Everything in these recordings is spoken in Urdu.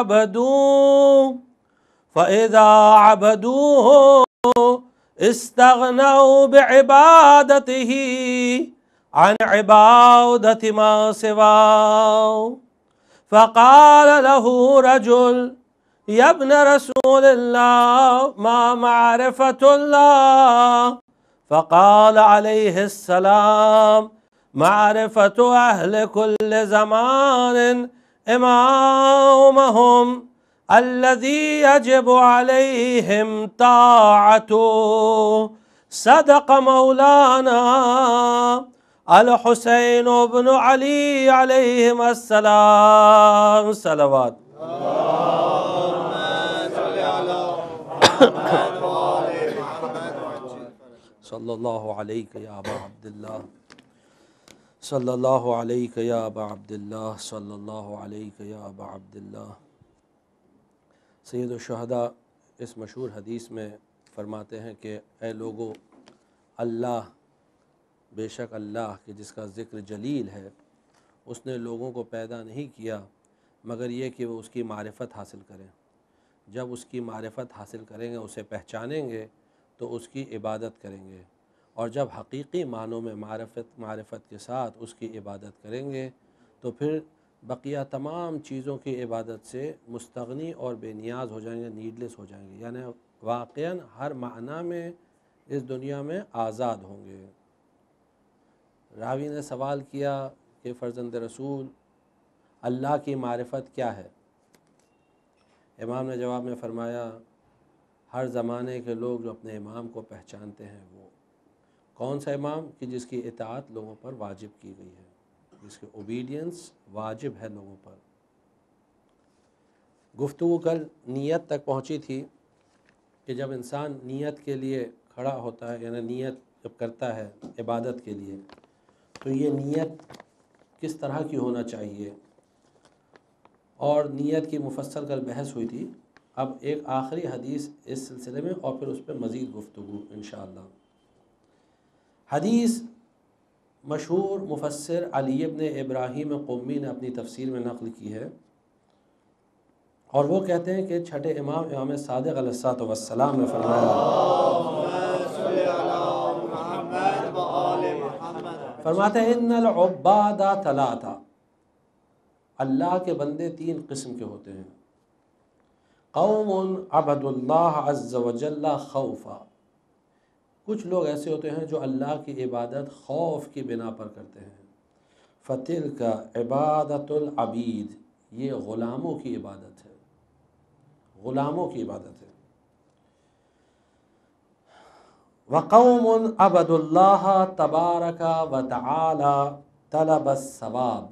عبدوه فإذا عبدوه استغنوا بعبادته عن عبادة ما سواه فقال له رجل يا ابن رسول الله ما معرفة الله فقال عليه السلام معرفة أهل كل زمان إمامهم الذي يجب عليهم طاعته صدق مولانا الحسين بن علي عليهم السلام صلوات صلی اللہ علیک یا ابا عبداللہ صلی اللہ علیک یا ابا عبداللہ صلی اللہ علیک یا ابا عبداللہ۔ سید الشہداء اس مشہور حدیث میں فرماتے ہیں کہ اے لوگو، اللہ، بے شک اللہ کہ جس کا ذکر جلیل ہے، اس نے لوگوں کو پیدا نہیں کیا مگر یہ کہ وہ اس کی معرفت حاصل کریں۔ جب اس کی معرفت حاصل کریں گے، اسے پہچانیں گے تو اس کی عبادت کریں گے، اور جب حقیقی معنوں میں معرفت کے ساتھ اس کی عبادت کریں گے تو پھر بقیہ تمام چیزوں کی عبادت سے مستغنی اور بے نیاز ہو جائیں گے، نیڈلیس ہو جائیں گے، یعنی واقعاً ہر معنی میں اس دنیا میں آزاد ہوں گے۔ راوی نے سوال کیا کہ فرزند رسول، اللہ کی معرفت کیا ہے؟ امام نے جواب میں فرمایا، ہر زمانے کے لوگ جو اپنے امام کو پہچانتے ہیں، وہ کون سا امام؟ کہ جس کی اطاعت لوگوں پر واجب کی گئی ہے، جس کی اوبیڈینس واجب ہے لوگوں پر۔ گفتگو کل نیت تک پہنچی تھی کہ جب انسان نیت کے لیے کھڑا ہوتا ہے، یعنی نیت جب کرتا ہے عبادت کے لیے، تو یہ نیت کس طرح کی ہونا چاہیے، اور نیت کی مفصل کل بحث ہوئی تھی۔ اب ایک آخری حدیث اس سلسلے میں اور پھر اس پہ مزید گفتگو انشاءاللہ۔ حدیث مشہور مفسر علی ابن ابراہیم قمی نے اپنی تفسیر میں نقل کی ہے، اور وہ کہتے ہیں کہ چھٹے امام صادق علیہ السلام نے فرماتے ہیں ان العباد ثلاثہ، اللہ کے بندے تین قسم کے ہوتے ہیں۔ قوم عبد اللہ عز وجل خوفا، کچھ لوگ ایسے ہوتے ہیں جو اللہ کی عبادت خوف کی بنا پر کرتے ہیں۔ فتلک عبادت العبید، یہ غلاموں کی عبادت ہے، غلاموں کی عبادت ہے۔ وقوم عبد اللہ تبارک و تعالی طلب الثواب،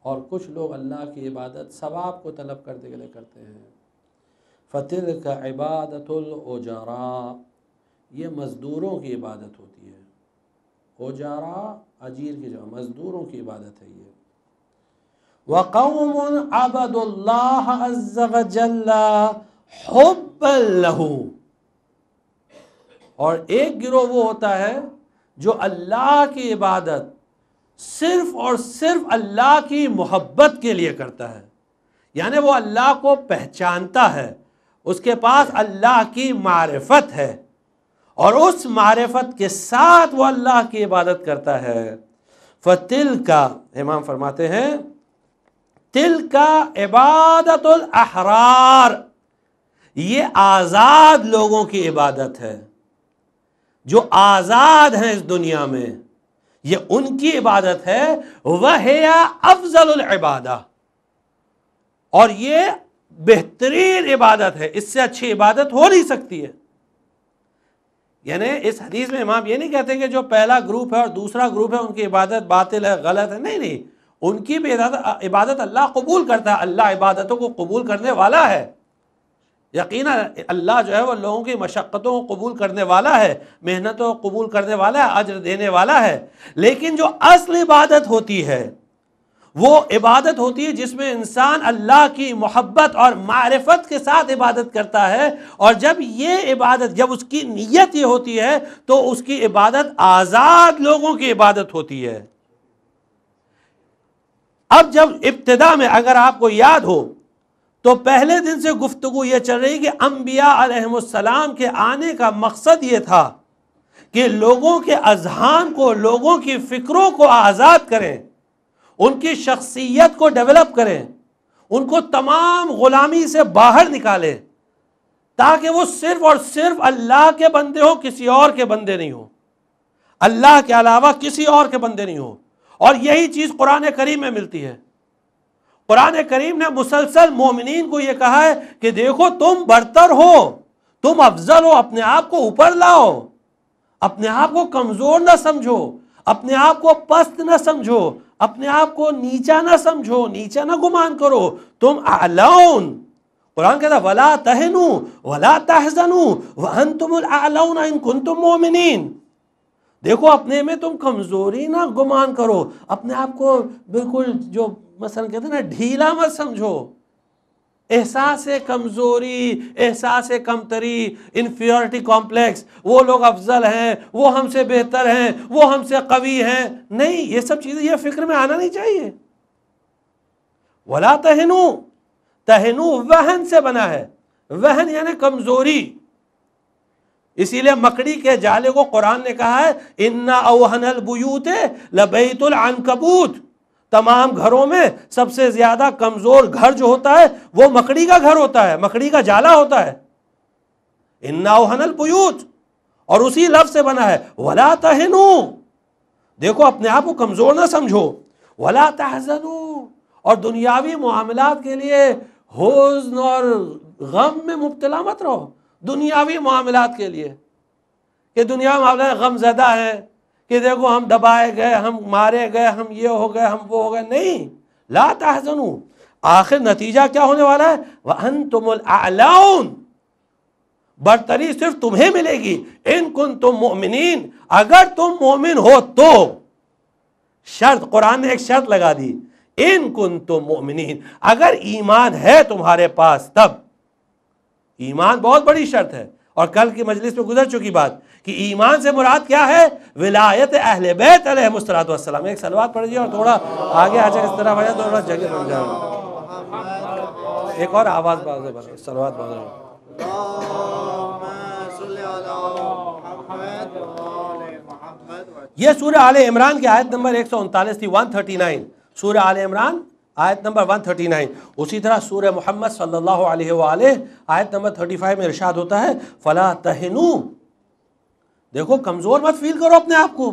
اور کچھ لوگ اللہ کی عبادت ثواب کو طلب کرنے کے لیے کرتے ہیں۔ فتلک عبادت الاجراء، یہ مزدوروں کی عبادت ہوتی ہے۔ اجراء اجیر کی جگہ، مزدوروں کی عبادت ہے یہ۔ وقوم عبد اللہ عز وجل حبا لہ، اور ایک گروہ وہ ہوتا ہے جو اللہ کی عبادت صرف اور صرف اللہ کی محبت کے لیے کرتا ہے، یعنی وہ اللہ کو پہچانتا ہے، اس کے پاس اللہ کی معرفت ہے، اور اس معرفت کے ساتھ وہ اللہ کی عبادت کرتا ہے۔ فَتِلْكَ، امام فرماتے ہیں تِلْكَ عبادت الاحرار، یہ آزاد لوگوں کی عبادت ہے، جو آزاد ہیں اس دنیا میں، یہ ان کی عبادت ہے۔ وَهِيَ أَفْضَلُ الْعِبَادَةِ، اور یہ بہترین عبادت ہے، اس سے اچھی عبادت ہو نہیں سکتی ہے۔ یعنی اس حدیث میں امام یہ نہیں کہتے کہ جو پہلا گروپ ہے اور دوسرا گروپ ہے ان کی عبادت باطل ہے، غلط ہے، نہیں، ان کی بھی عبادت اللہ قبول کرتا ہے، اللہ عبادتوں کو قبول کرنے والا ہے۔ یقیناً اللہ جو ہے وہ لوگوں کی مشقتوں کو قبول کرنے والا ہے، محنتوں کو قبول کرنے والا ہے، اجر دینے والا ہے، لیکن جو اصل عبادت ہوتی ہے وہ عبادت ہوتی ہے جس میں انسان اللہ کی محبت اور معرفت کے ساتھ عبادت کرتا ہے، اور جب یہ عبادت، جب اس کی نیت یہ ہوتی ہے تو اس کی عبادت آزاد لوگوں کی عبادت ہوتی ہے۔ اب جب ابتدا میں اگر آپ کو یاد ہو تو پہلے دن سے گفتگو یہ چل رہی کہ انبیاء علیہم السلام کے آنے کا مقصد یہ تھا کہ لوگوں کے اذہان کو، لوگوں کی فکروں کو آزاد کریں، ان کی شخصیت کو ڈیولپ کریں، ان کو تمام غلامی سے باہر نکالیں، تاکہ وہ صرف اور صرف اللہ کے بندے ہوں، کسی اور کے بندے نہیں ہوں، اللہ کے علاوہ کسی اور کے بندے نہیں ہوں۔ اور یہی چیز قرآن کریم میں ملتی ہے۔ قرآن کریم نے مسلسل مومنین کو یہ کہا ہے کہ دیکھو تم برتر ہو، تم افضل ہو، اپنے آپ کو اوپر لاؤ، اپنے آپ کو کمزور نہ سمجھو، اپنے آپ کو پست نہ سمجھو، اپنے آپ کو نیچا نہ سمجھو، نیچا نہ گمان کرو، تم اعلون۔ قرآن کہتا ہے وَلَا تَهِنُوا وَلَا تَحْزَنُوا وَأَنْتُمُ الْأَعْلَوْنَ إِن كُنتُم مُؤْمِنِينَ۔ دیکھو اپنے میں تم کمزوری نہ گمان کرو، اپنے آپ کو بالکل جو مثلا کہتے ہیں نا ڈھیلا مت سمجھو۔ احساس کمزوری، احساس کمتری، انفیورٹی کمپلیکس، وہ لوگ افضل ہیں، وہ ہم سے بہتر ہیں، وہ ہم سے قوی ہیں، نہیں، یہ سب چیزیں یہ فکر میں آنا نہیں چاہیے۔ وَلَا تَهِنُوا، تہنو وہن سے بنا ہے، وہن یعنی کمزوری۔ اسی لیے مکڑی کے جالے کو قرآن نے کہا ہے اِنَّ أَوْهَنَ الْبُيُوتِ لَبَيْتُ الْعَنْكَبُوتِ، تمام گھروں میں سب سے زیادہ کمزور گھر جو ہوتا ہے وہ مکڑی کا گھر ہوتا ہے، مکڑی کا جالا ہوتا ہے۔ اِنَّ أَوْهَنَ الْبُيُوتِ، اور اسی لفظ سے بنا ہے وَلَا تَهِنُوا، دیکھو اپنے آپ کو کمزور نہ سمجھو، وَلَا تَحْزَنُوا، اور دنیاوی معاملات کے لیے حزن اور غم میں مبتلا مت رہو۔ دنیاوی معاملات کے لیے کہ دنیا میں معاملات غم زدہ ہے کہ دیکھو ہم دبائے گئے، ہم مارے گئے، ہم یہ ہو گئے، ہم وہ ہو گئے، نہیں، لا تحزنوا، آخر نتیجہ کیا ہونے والا ہے وَأَنْتُمُ الْأَعْلَوْنَ، برتری صرف تمہیں ملے گی ان کنتم مؤمنین، اگر تم مومن ہو تو۔ شرط، قرآن نے ایک شرط لگا دی، ان کنتم مؤمنین، اگر ایمان ہے تمہارے پاس تب۔ ایمان بہت بڑی شرط ہے، اور کل کی مجلس میں گزر چکی بات کہ ایمان سے مراد کیا ہے، ولایت اہل بیت علیہم السلام۔ ایک صلوات پڑھ دیجیے اور تھوڑا آگے آ جائے، اس طرح وجہ تھوڑا جگہ بن جائے۔ ایک اور آواز بڑھو، صلوات بڑھو۔ یہ سورہ آل عمران کی آیت نمبر 139 تھی، 139، سورہ آل عمران آیت نمبر 139۔ اسی طرح سورہ محمد صلی اللہ علیہ وآلہ آیت نمبر 35 میں ارشاد ہوتا ہے فَلَا تَهِنُوا، دیکھو کمزور مت فیل کرو اپنے آپ کو،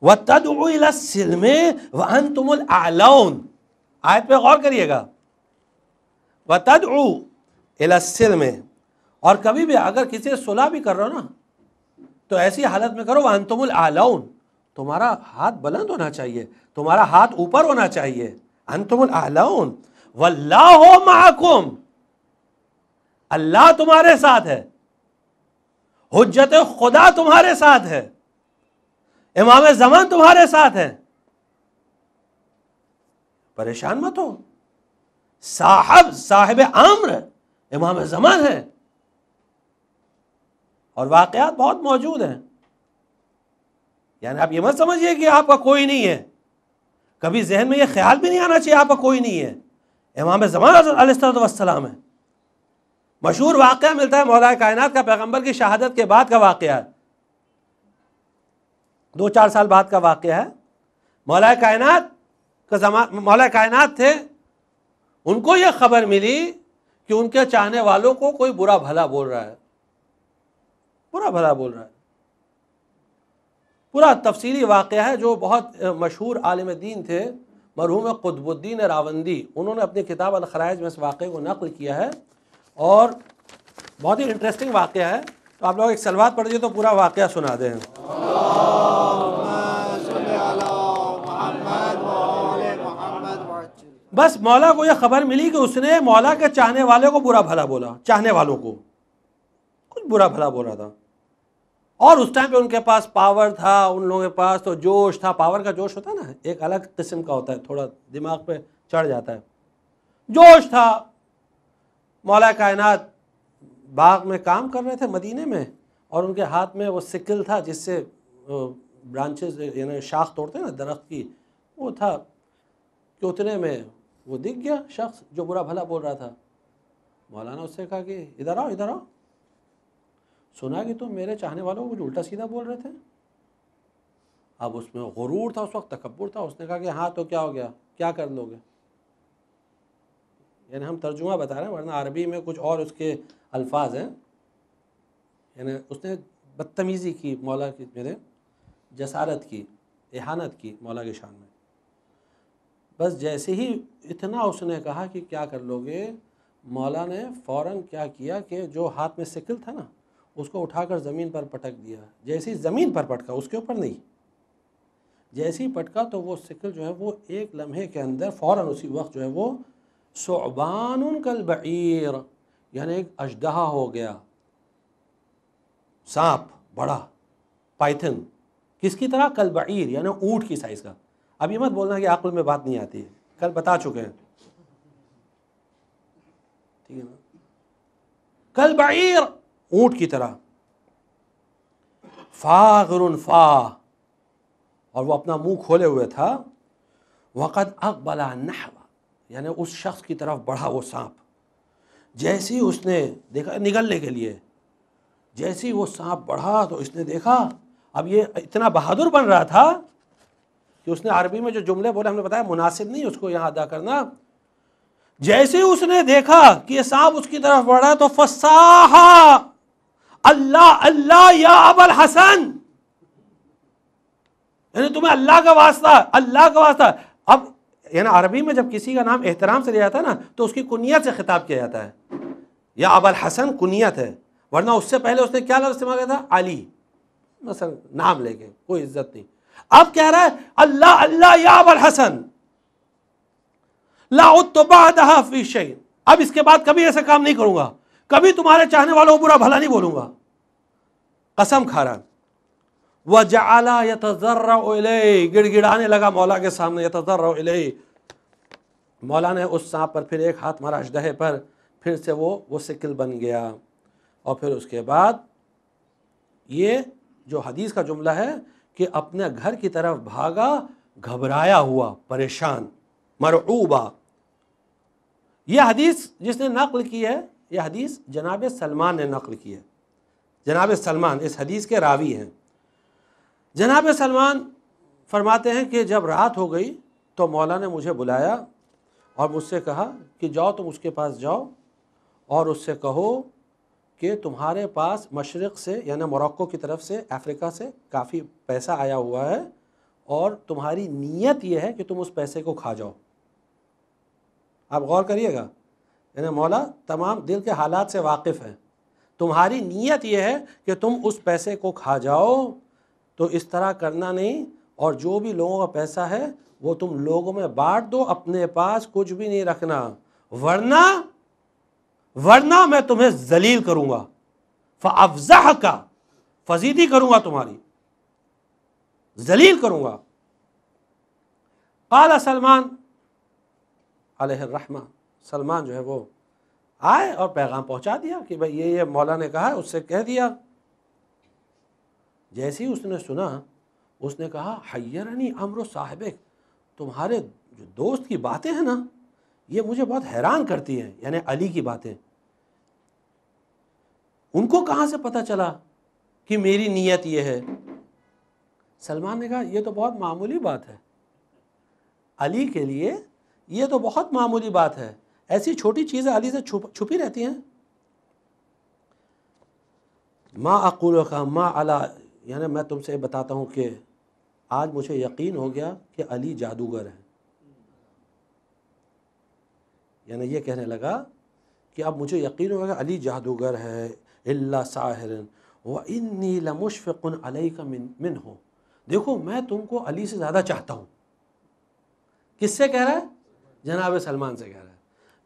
وَتَدْعُوا إِلَى السِّلْمِ وَأَنْتُمُ الْأَعْلَوْنَ، آیت پہ غور کریے گا، وَتَدْعُوا إِلَى السِّلْمِ، اور کبھی بھی اگر کسی سے صلح بھی کر رہے ہو نا تو ایسی حالت میں کرو وَأَنْتُمُ الْأَعْلَوْنَ، تمہارا ہاتھ بلند ہونا چاہیے، تمہارا ہاتھ اوپر ہونا چاہیے، انتم الاعلون واللہ معکم، اللہ تمہارے ساتھ ہے، حجت خدا تمہارے ساتھ ہے، امام زمان تمہارے ساتھ ہے، پریشان مت ہو، صاحب امر امام زمان ہے۔ اور واقعات بہت موجود ہیں، یعنی آپ یہ مت سمجھیے کہ آپ کا کوئی نہیں ہے، کبھی ذہن میں یہ خیال بھی نہیں آنا چاہیے آپ کا کوئی نہیں ہے، امام زمان علیہ السلام ہے۔ مشہور واقعہ ملتا ہے مولا کائنات کا، پیغمبر کی شہادت کے بعد کا واقعہ ہے، 2-4 سال بعد کا واقعہ ہے۔ مولا کائنات تھے، ان کو یہ خبر ملی کہ ان کے چاہنے والوں کو کوئی برا بھلا بول رہا ہے، برا بھلا بول رہا ہے۔ پورا تفصیلی واقعہ ہے، جو بہت مشہور عالم دین تھے مرحوم قطب الدین راوندی، انہوں نے اپنی کتاب الخرائج میں اس واقعے کو نقل کیا ہے، اور بہت ہی انٹرسٹنگ واقعہ ہے۔ تو آپ لوگ ایک صلوات پڑھ دیجیے تو پورا واقعہ سنا دیں۔ بس مولا کو یہ خبر ملی کہ اس نے مولا کے چاہنے والے کو برا بھلا بولا، چاہنے والوں کو کچھ برا بھلا بول رہا تھا، اور اس ٹائم پہ ان کے پاس پاور تھا، ان لوگوں کے پاس تو جوش تھا، پاور کا جوش ہوتا ہے نا ایک الگ قسم کا ہوتا ہے، تھوڑا دماغ پہ چڑھ جاتا ہے، جوش تھا۔ مولا کائنات باغ میں کام کر رہے تھے مدینے میں، اور ان کے ہاتھ میں وہ سکل تھا جس سے برانچز یعنی شاخ توڑتے ہیں نا درخت کی، وہ تھا کہ اتنے میں وہ دکھ گیا شخص جو برا بھلا بول رہا تھا. مولانا اس سے کہا کہ ادھر آؤ ادھر آؤ، سنا کہ تم میرے چاہنے والوں کو کچھ الٹا سیدھا بول رہے تھے. اب اس میں غرور تھا، اس وقت تکبر تھا. اس نے کہا کہ ہاں تو کیا ہو گیا، کیا کر لو گے. یعنی ہم ترجمہ بتا رہے ہیں، ورنہ عربی میں کچھ اور اس کے الفاظ ہیں. یعنی اس نے بدتمیزی کی مولا کی، میرے جسارت کی، اہانت کی مولا کی شان میں. بس جیسے ہی اتنا اس نے کہا کہ کیا کر لو گے، مولا نے فوراً کیا کیا کہ جو ہاتھ میں سکل تھا نا اس کو اٹھا کر زمین پر پٹک دیا. جیسے ہی زمین پر پٹکا، اس کے اوپر نہیں، جیسے ہی پٹکا تو وہ سکل جو ہے وہ ایک لمحے کے اندر فوراً اسی وقت جو ہے وہ ثعبان کالبعیر، یعنی ایک اژدہا ہو گیا، سانپ بڑا، پائتھن، کس کی طرح؟ کالبعیر، یعنی اونٹ کی سائز کا. اب یہ مت بولنا کہ عقل میں بات نہیں آتی ہے، کل بتا چکے ہیں، ٹھیک ہے نا. کالبعیر، اونٹ کی طرح. فاغر فاہ، اور وہ اپنا منہ کھولے ہوئے تھا. وقد اقبل نحو، یعنی اس شخص کی طرف بڑھا وہ سانپ. جیسے ہی اس نے دیکھا نگلنے کے لیے، جیسے ہی وہ سانپ بڑھا تو اس نے دیکھا، اب یہ اتنا بہادر بن رہا تھا کہ اس نے عربی میں جو جملے بولے ہم نے بتایا مناسب نہیں اس کو یہاں ادا کرنا. جیسے ہی اس نے دیکھا کہ یہ سانپ اس کی طرف بڑھا تو فصاحا اللہ اللہ یا ابا الحسن، یعنی تمہیں اللہ کا واسطہ، اللہ کا واسطہ. اب یعنی عربی میں جب کسی کا نام احترام سے لیا جاتا ہے نا تو اس کی کنیت سے خطاب کیا جاتا ہے. یا ابا الحسن کنیت ہے، ورنہ اس سے پہلے اس نے کیا لفظ استعمال کیا تھا؟ علی، مثلا نام لے کے، کوئی عزت نہیں. اب کہہ رہا ہے اللہ اللہ یا ابا الحسن لا عدت بعدها فی شیء، اب اس کے بعد کبھی ایسا کام نہیں کروں گا، کبھی تمہارے چاہنے والوں کو برا بھلا نہیں بولوں گا، قسم کھا رہا. وجعل يتضرع الیہ، گڑ گڑانے لگا مولا کے سامنے. يتضرع الیہ، مولا نے اس سانپ پر پھر ایک ہاتھ مارا، اژدہے پر، پھر سے وہ سکل بن گیا. اور پھر اس کے بعد یہ جو حدیث کا جملہ ہے کہ اپنے گھر کی طرف بھاگا، گھبرایا ہوا، پریشان، مرعوبہ. یہ حدیث جس نے نقل کی ہے، یہ حدیث جناب سلمان نے نقل کی ہے. جناب سلمان اس حدیث کے راوی ہیں. جناب سلمان فرماتے ہیں کہ جب رات ہو گئی تو مولا نے مجھے بلایا اور مجھ سے کہا کہ جاؤ تم اس کے پاس جاؤ اور اس سے کہو کہ تمہارے پاس مشرق سے یعنی موروکو کی طرف سے، افریقہ سے کافی پیسہ آیا ہوا ہے اور تمہاری نیت یہ ہے کہ تم اس پیسے کو کھا جاؤ. آپ غور کریے گا، یعنی مولا تمام دل کے حالات سے واقف ہیں. تمہاری نیت یہ ہے کہ تم اس پیسے کو کھا جاؤ، تو اس طرح کرنا نہیں، اور جو بھی لوگوں کا پیسہ ہے وہ تم لوگوں میں بانٹ دو، اپنے پاس کچھ بھی نہیں رکھنا، ورنہ میں تمہیں ذلیل کروں گا. فَأَفْزَحَكَ، فزیدی کروں گا، تمہاری ذلیل کروں گا. قال سلمان علیہ الرحمہ، سلمان جو ہے وہ آئے اور پیغام پہنچا دیا کہ بھئی یہ مولا نے کہا، اس سے کہہ دیا. جیسے ہی اس نے سنا، اس نے کہا حیرنی امر صاحبک، تمہارے جو دوست کی باتیں ہیں نا یہ مجھے بہت حیران کرتی ہیں، یعنی علی کی باتیں. ان کو کہاں سے پتہ چلا کہ میری نیت یہ ہے؟ سلمان نے کہا یہ تو بہت معمولی بات ہے، علی کے لیے یہ تو بہت معمولی بات ہے، ایسی چھوٹی چیزیں علی سے چھپی رہتی ہیں. ما اقول کا ما علی، یعنی میں تم سے بتاتا ہوں کہ آج مجھے یقین ہو گیا کہ علی جادوگر ہے. یعنی یہ کہنے لگا کہ اب مجھے یقین ہو گیا کہ علی جادوگر ہے. الا ساحر وانی لمشفق علیک منہ، دیکھو میں تم کو علی سے زیادہ چاہتا ہوں. کس سے کہہ رہا ہے؟ جناب سلمان سے کہہ رہا ہے.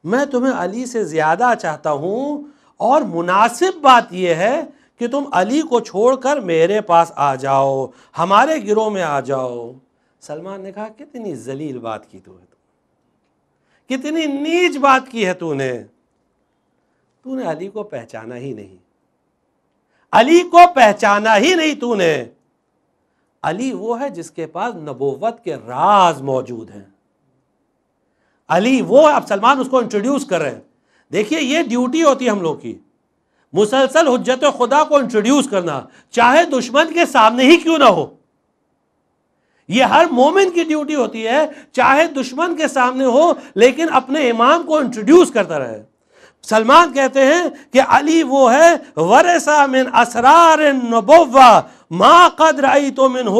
میں تمہیں علی سے زیادہ چاہتا ہوں، اور مناسب بات یہ ہے کہ تم علی کو چھوڑ کر میرے پاس آ جاؤ، ہمارے گروہ میں آ جاؤ. سلمان نے کہا کتنی ذلیل بات کی تو ہے، کتنی نیچ بات کی ہے تو نے علی کو پہچانا ہی نہیں، علی کو پہچانا ہی نہیں تو نے. علی وہ ہے جس کے پاس نبوت کے راز موجود ہیں. علی وہ، اب سلمان اس کو انٹروڈیوس کر رہے ہیں. دیکھیے یہ ڈیوٹی ہوتی ہے ہم لوگ کی، مسلسل حجت خدا کو انٹروڈیوس کرنا، چاہے دشمن کے سامنے ہی کیوں نہ ہو. یہ ہر مومن کی ڈیوٹی ہوتی ہے، چاہے دشمن کے سامنے ہو لیکن اپنے امام کو انٹروڈیوس کرتا رہے. سلمان کہتے ہیں کہ علی وہ ہے ورثہ من اسرار النبوہ ما قد رأیت منہ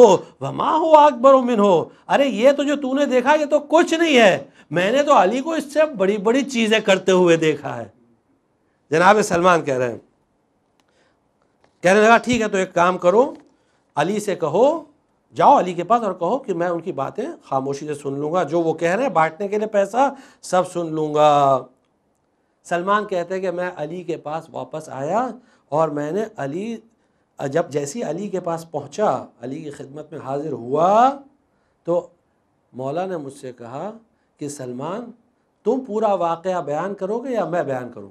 وما هو اکبر منہ. ارے یہ تو جو نے دیکھا یہ تو کچھ نہیں ہے، میں نے تو علی کو اس سے بڑی بڑی چیزیں کرتے ہوئے دیکھا ہے. جناب سلمان کہہ رہے ہیں، کہنے لگا ٹھیک ہے تو ایک کام کرو، علی سے کہو، جاؤ علی کے پاس اور کہو کہ میں ان کی باتیں خاموشی سے سن لوں گا، جو وہ کہہ رہے ہیں بانٹنے کے لیے پیسہ سب سن لوں گا. سلمان کہتے ہیں کہ میں علی کے پاس واپس آیا اور میں نے جب جیسی علی کے پاس پہنچا، علی کی خدمت میں حاضر ہوا تو مولا نے مجھ سے کہا کہ سلمان تم پورا واقعہ بیان کرو گے یا میں بیان کروں؟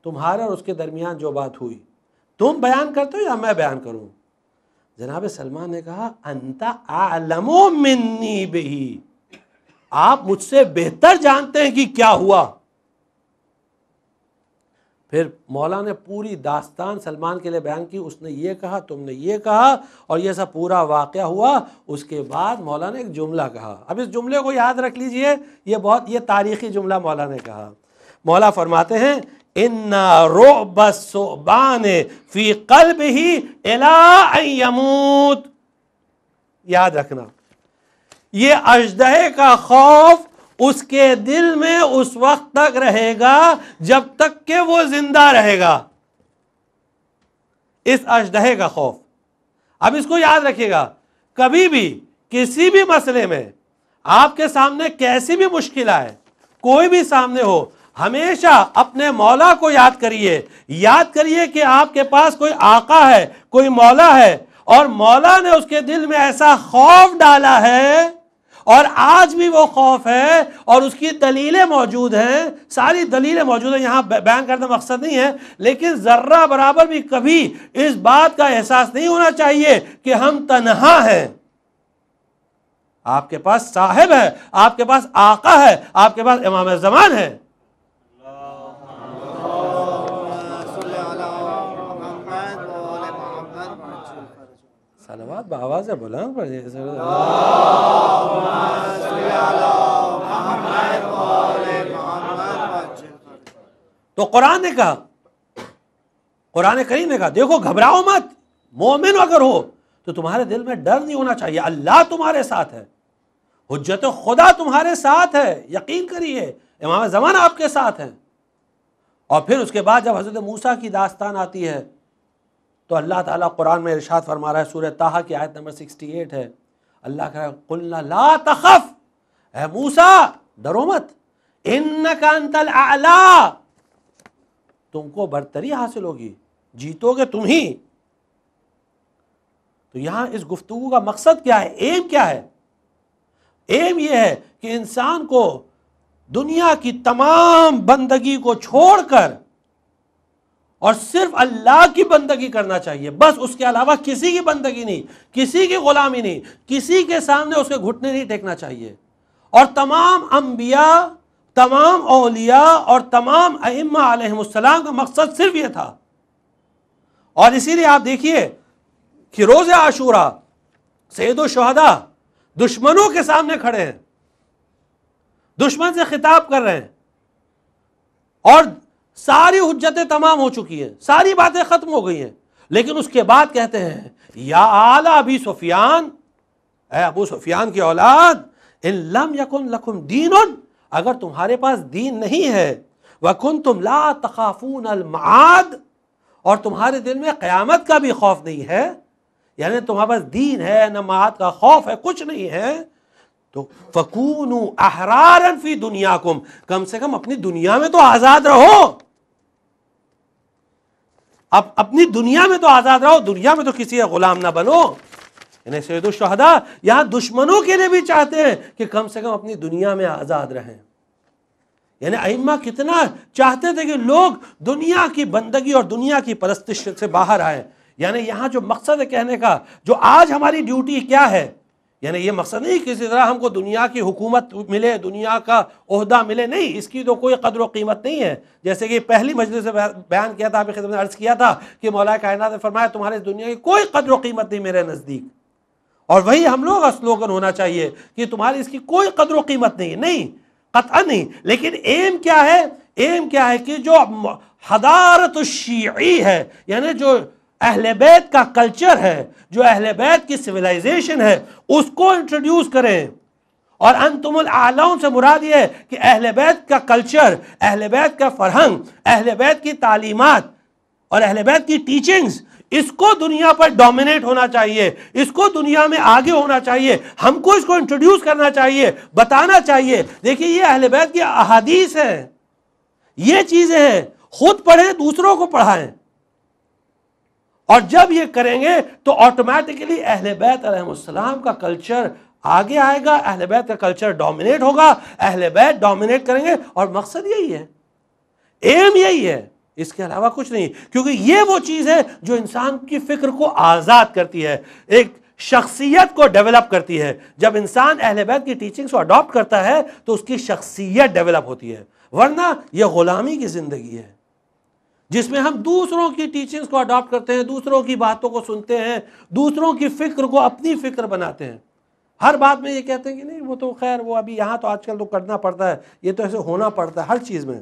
تمہارے اور اس کے درمیان جو بات ہوئی تم بیان کرتے ہو یا میں بیان کروں؟ جناب سلمان نے کہا انت اعلم منی بہی، آپ مجھ سے بہتر جانتے ہیں کہ کیا ہوا. پھر مولا نے پوری داستان سلمان کے لیے بیان کی، اس نے یہ کہا، تم نے یہ کہا، اور یہ سب پورا واقعہ ہوا. اس کے بعد مولا نے ایک جملہ کہا، اب اس جملے کو یاد رکھ لیجئے، یہ تاریخی جملہ مولا نے کہا. مولا فرماتے ہیں ان رعب الثعبان فی قلبہ الی ان یموت. یاد رکھنا یہ اژدہے کا خوف اس کے دل میں اس وقت تک رہے گا جب تک کہ وہ زندہ رہے گا. اس اژدہے کا خوف، اب اس کو یاد رکھیے گا، کبھی بھی کسی بھی مسئلے میں آپ کے سامنے کیسی بھی مشکل آئے، کوئی بھی سامنے ہو، ہمیشہ اپنے مولا کو یاد کریے کہ آپ کے پاس کوئی آقا ہے، کوئی مولا ہے، اور مولا نے اس کے دل میں ایسا خوف ڈالا ہے، اور آج بھی وہ خوف ہے، اور اس کی دلیلیں موجود ہیں، ساری دلیلیں موجود ہیں، یہاں بیان کرنا مقصد نہیں ہے، لیکن ذرہ برابر بھی کبھی اس بات کا احساس نہیں ہونا چاہیے کہ ہم تنہا ہیں. آپ کے پاس صاحب ہے، آپ کے پاس آقا ہے، آپ کے پاس امام زمان ہے. صلوات بآواز بلند پڑھیے. تو قرآن نے کہا، قرآن کریم نے کہا دیکھو گھبراؤ مت، مومن اگر ہو تو تمہارے دل میں ڈر نہیں ہونا چاہیے، اللہ تمہارے ساتھ ہے، حجت خدا تمہارے ساتھ ہے، یقین کریے امام زمان آپ کے ساتھ ہیں. اور پھر اس کے بعد جب حضرت موسیٰ کی داستان آتی ہے تو اللہ تعالیٰ قرآن میں ارشاد فرما رہا ہے، سورہ طٰہٰ کی آیت نمبر 68 ہے، اللہ کہہ رہا ہے قُلْنَا لَا تَخَفْ، اے موسیٰ ڈرو مت، إِنَّكَ أَنْتَ الْأَعْلَىٰ، تم کو برتری حاصل ہوگی، جیتو گے تم ہی. تو یہاں اس گفتگو کا مقصد کیا ہے، ایم کیا ہے؟ ایم یہ ہے کہ انسان کو دنیا کی تمام بندگی کو چھوڑ کر اور صرف اللہ کی بندگی کرنا چاہیے، بس اس کے علاوہ کسی کی بندگی نہیں، کسی کی غلامی نہیں، کسی کے سامنے اس کے گھٹنے نہیں ٹیکنا چاہیے. اور تمام انبیاء، تمام اولیاء اور تمام ائمہ علیہم السلام کا مقصد صرف یہ تھا. اور اسی لیے آپ دیکھیے کہ روز عاشوراء سید الشہداء دشمنوں کے سامنے کھڑے ہیں، دشمن سے خطاب کر رہے ہیں، اور ساری حجتیں تمام ہو چکی ہیں، ساری باتیں ختم ہو گئی ہیں، لیکن اس کے بعد کہتے ہیں یا آل ابی سفیان، اے ابو سفیان کی اولاد، ان لم یکن لکم دین، اگر تمہارے پاس دین نہیں ہے، وکنتم لا تخافون المعاد، اور تمہارے دل میں قیامت کا بھی خوف نہیں ہے، یعنی تمہارے پاس دین ہے نہ معاد کا خوف ہے، کچھ نہیں ہے، تو فکونوا احرارا فی دنیاکم، کم سے کم اپنی دنیا میں تو آزاد رہو، اب اپنی دنیا میں تو آزاد رہو، دنیا میں تو کسی کا غلام نہ بنو. یعنی سید الشہداء یہاں دشمنوں کے لیے بھی چاہتے ہیں کہ کم سے کم اپنی دنیا میں آزاد رہیں. یعنی ائمہ کتنا چاہتے تھے کہ لوگ دنیا کی بندگی اور دنیا کی پرستش سے باہر آئیں. یعنی یہاں جو مقصد ہے کہنے کا، جو آج ہماری ڈیوٹی کیا ہے یعنی یہ مقصد نہیں کسی طرح ہم کو دنیا کی حکومت ملے، دنیا کا عہدہ ملے، نہیں، اس کی تو کوئی قدر و قیمت نہیں ہے. جیسے کہ پہلی مجلس سے بیان کیا تھا، آپ کی خدمت میں عرض کیا تھا کہ مولا کائنات نے فرمایا تمہارے اس دنیا کی کوئی قدر و قیمت نہیں میرے نزدیک. اور وہی ہم لوگ کا سلوگن ہونا چاہیے کہ تمہاری اس کی کوئی قدر و قیمت نہیں ہے. نہیں، قطعا نہیں. لیکن ایم کیا ہے؟ ایم کیا ہے کہ جو حضارت الشیعی ہے، یعنی جو اہل بیت کا کلچر ہے، جو اہل بیت کی سویلائزیشن ہے، اس کو انٹروڈیوس کریں. اور انتم الاعلون سے مراد یہ ہے کہ اہل بیت کا کلچر، اہل بیت کا فرہنگ، اہل بیت کی تعلیمات اور اہل بیت کی ٹیچنگز، اس کو دنیا پر ڈومینیٹ ہونا چاہیے، اس کو دنیا میں آگے ہونا چاہیے. ہم کو اس کو انٹروڈیوس کرنا چاہیے، بتانا چاہیے. دیکھیے یہ اہل بیت کی احادیث ہیں، یہ چیزیں ہیں، خود پڑھیں، دوسروں کو پڑھائیں. اور جب یہ کریں گے تو آٹومیٹکلی اہل بیت علیہ السلام کا کلچر آگے آئے گا، اہل بیت کا کلچر ڈومینیٹ ہوگا، اہل بیت ڈومینیٹ کریں گے. اور مقصد یہی ہے، ایم یہی ہے، اس کے علاوہ کچھ نہیں. کیونکہ یہ وہ چیز ہے جو انسان کی فکر کو آزاد کرتی ہے، ایک شخصیت کو ڈیولپ کرتی ہے. جب انسان اہل بیت کی ٹیچنگز کو اڈاپٹ کرتا ہے تو اس کی شخصیت ڈیولپ ہوتی ہے. ورنہ یہ غلامی کی زندگی ہے جس میں ہم دوسروں کی ٹیچنگز کو اڈاپٹ کرتے ہیں، دوسروں کی باتوں کو سنتے ہیں، دوسروں کی فکر کو اپنی فکر بناتے ہیں. ہر بات میں یہ کہتے ہیں کہ نہیں وہ تو خیر وہ ابھی یہاں تو آج کل تو کرنا پڑتا ہے، یہ تو ایسے ہونا پڑتا ہے ہر چیز میں.